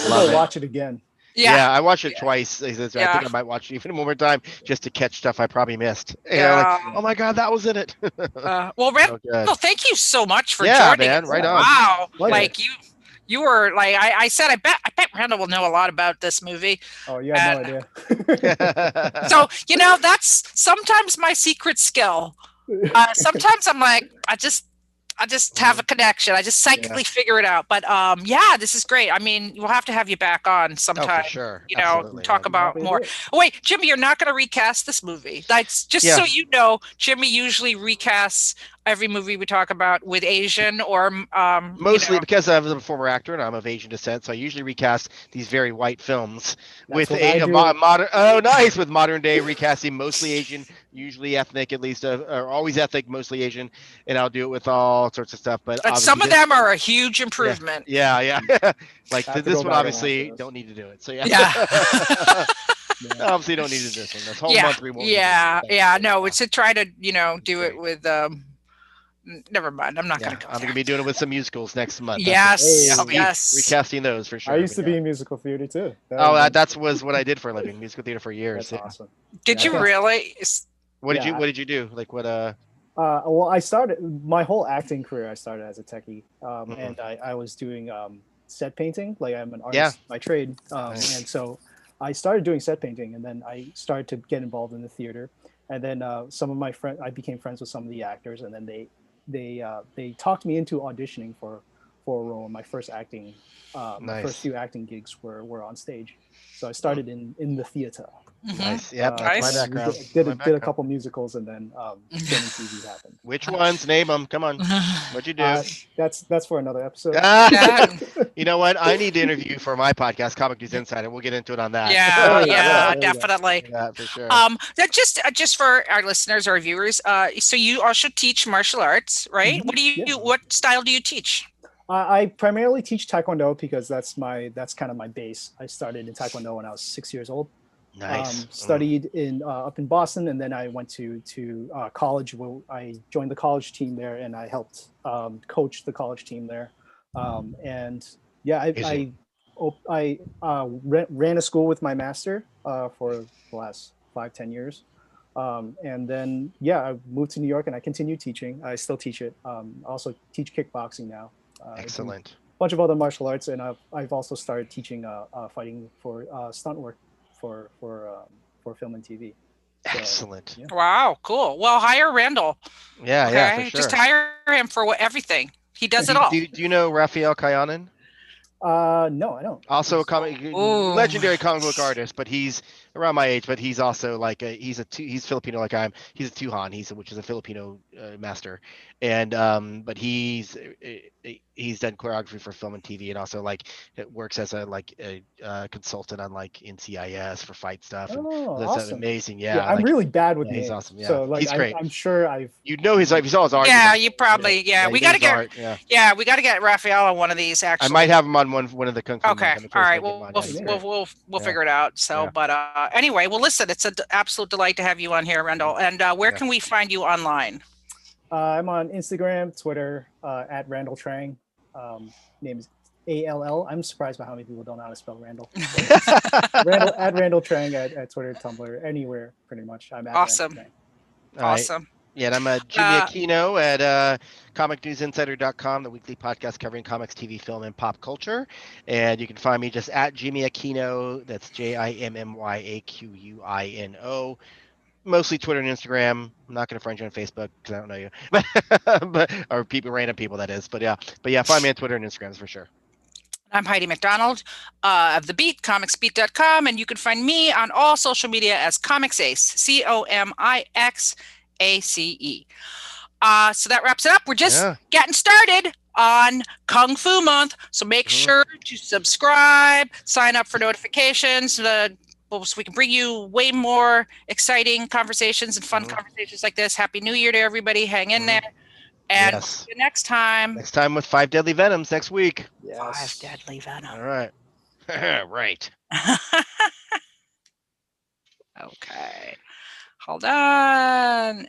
Love it. Watch it again. Yeah, I watched it twice. I think Yeah. I might watch it even one more time just to catch stuff I probably missed. You know, Yeah. like, oh my God, that was in it. Well, Randall, thank you so much for Yeah, joining man, us. right on. Wow. Pleasure. Like you were like I said, I bet Randall will know a lot about this movie. Oh, you have no idea. So, that's sometimes my secret skill. Sometimes I'm like, I just have a connection. I just psychically figure it out. But yeah, this is great. I mean, we'll have to have you back on sometime. Oh, for sure. Talk about more. Oh, wait, Jimmy, you're not going to recast this movie. That's just so you know. Jimmy usually recasts every movie we talk about with Asian or mostly because I'm a former actor and I'm of Asian descent, so I usually recast these very white films with a modern. Oh, nice, with modern day recasting, mostly Asian, usually ethnic, at least, or always ethnic, mostly Asian, and I'll do it with all sorts of stuff. But some of them are a huge improvement. Yeah. Like this one, obviously, don't need to do it. So obviously, don't need to do this one. This whole month we won't. No, it's to try to do it with. Never mind. I'm not going to go. I'm going to be doing it with some musicals next month. Yes. I'll be recasting those for sure. I used to be in musical theater too. That was what I did for a living. Musical theater for years. That's awesome. Did you really? What did you do? Like what? Well, I started my whole acting career. I started as a techie, and I was doing set painting. Like I'm an artist by trade, and so I started doing set painting, and then I started to get involved in the theater. And then some of my friends, I became friends with some of the actors, and then they talked me into auditioning for a role. My first acting, my first few acting gigs were on stage. So I started in the theater. Nice. Yep, that's my background. Did a couple musicals, and then film and TV happened. Which ones? Name them. Come on. What'd you do? That's for another episode. You know what? I need to interview for my podcast, Comic News Insider. We'll get into it on that. Yeah, definitely. Yeah, for sure. Just for our listeners or viewers, so you also teach martial arts, right? Mm-hmm. What style do you teach? I primarily teach Taekwondo because that's kind of my base. I started in Taekwondo when I was 6 years old. Nice. Studied up in Boston, and then I went to college. I joined the college team there, and I helped coach the college team there. And I ran a school with my master for the last 5-10 years. And then I moved to New York, and I continued teaching. I still teach it. I also teach kickboxing now. Excellent. A bunch of other martial arts, and I've also started teaching fighting for stunt work for film and TV. So, excellent. Wow, cool. Well, hire Randall. Yeah, for sure. Just hire him for everything. He does it all. Do you know Raphael Kayanen? No, I don't. Also a legendary comic book artist, but he's around my age, but he's also like he's Filipino like I am. He's a Tuhan, which is a Filipino master, and but he's done choreography for film and TV, and also like it works as a consultant on like NCIS for fight stuff. Oh, that's awesome. Amazing. Yeah, I'm really bad with names. He's awesome. Yeah, so he's great. I'm sure you know his art. Yeah, you probably we got to get we got to get Raphael on one of these. Actually, I might have him on one of the Kung Fu. Okay, all right. We'll figure it out. So, but anyway, well, listen, it's an absolute delight to have you on here, Randall. And where can we find you online? I'm on Instagram, Twitter, at Randall Trang. Name is ALL. I'm surprised by how many people don't know how to spell Randall. At Randall Trang at Twitter, Tumblr, anywhere pretty much. I'm at awesome. Awesome. Yeah, and I'm Jimmy Aquino at comicnewsinsider.com, the weekly podcast covering comics, TV, film, and pop culture. And you can find me just at Jimmy Aquino. That's JIMMYAQUINO. Mostly Twitter and Instagram. I'm not going to find you on Facebook because I don't know you, but or random people that is. But yeah, find me on Twitter and Instagram for sure. I'm Heidi MacDonald of The Beat, comicsbeat.com, and you can find me on all social media as Comics Ace, COMIXACE. So that wraps it up. We're just getting started on Kung Fu Month, so make sure to subscribe, sign up for notifications, so we can bring you way more exciting conversations and fun conversations like this. Happy New Year to everybody. Hang in there. And Yes. see you next time. Next time with 5 Deadly Venoms next week. Yes. 5 Deadly Venom. All right. Right. Okay. Hold on. And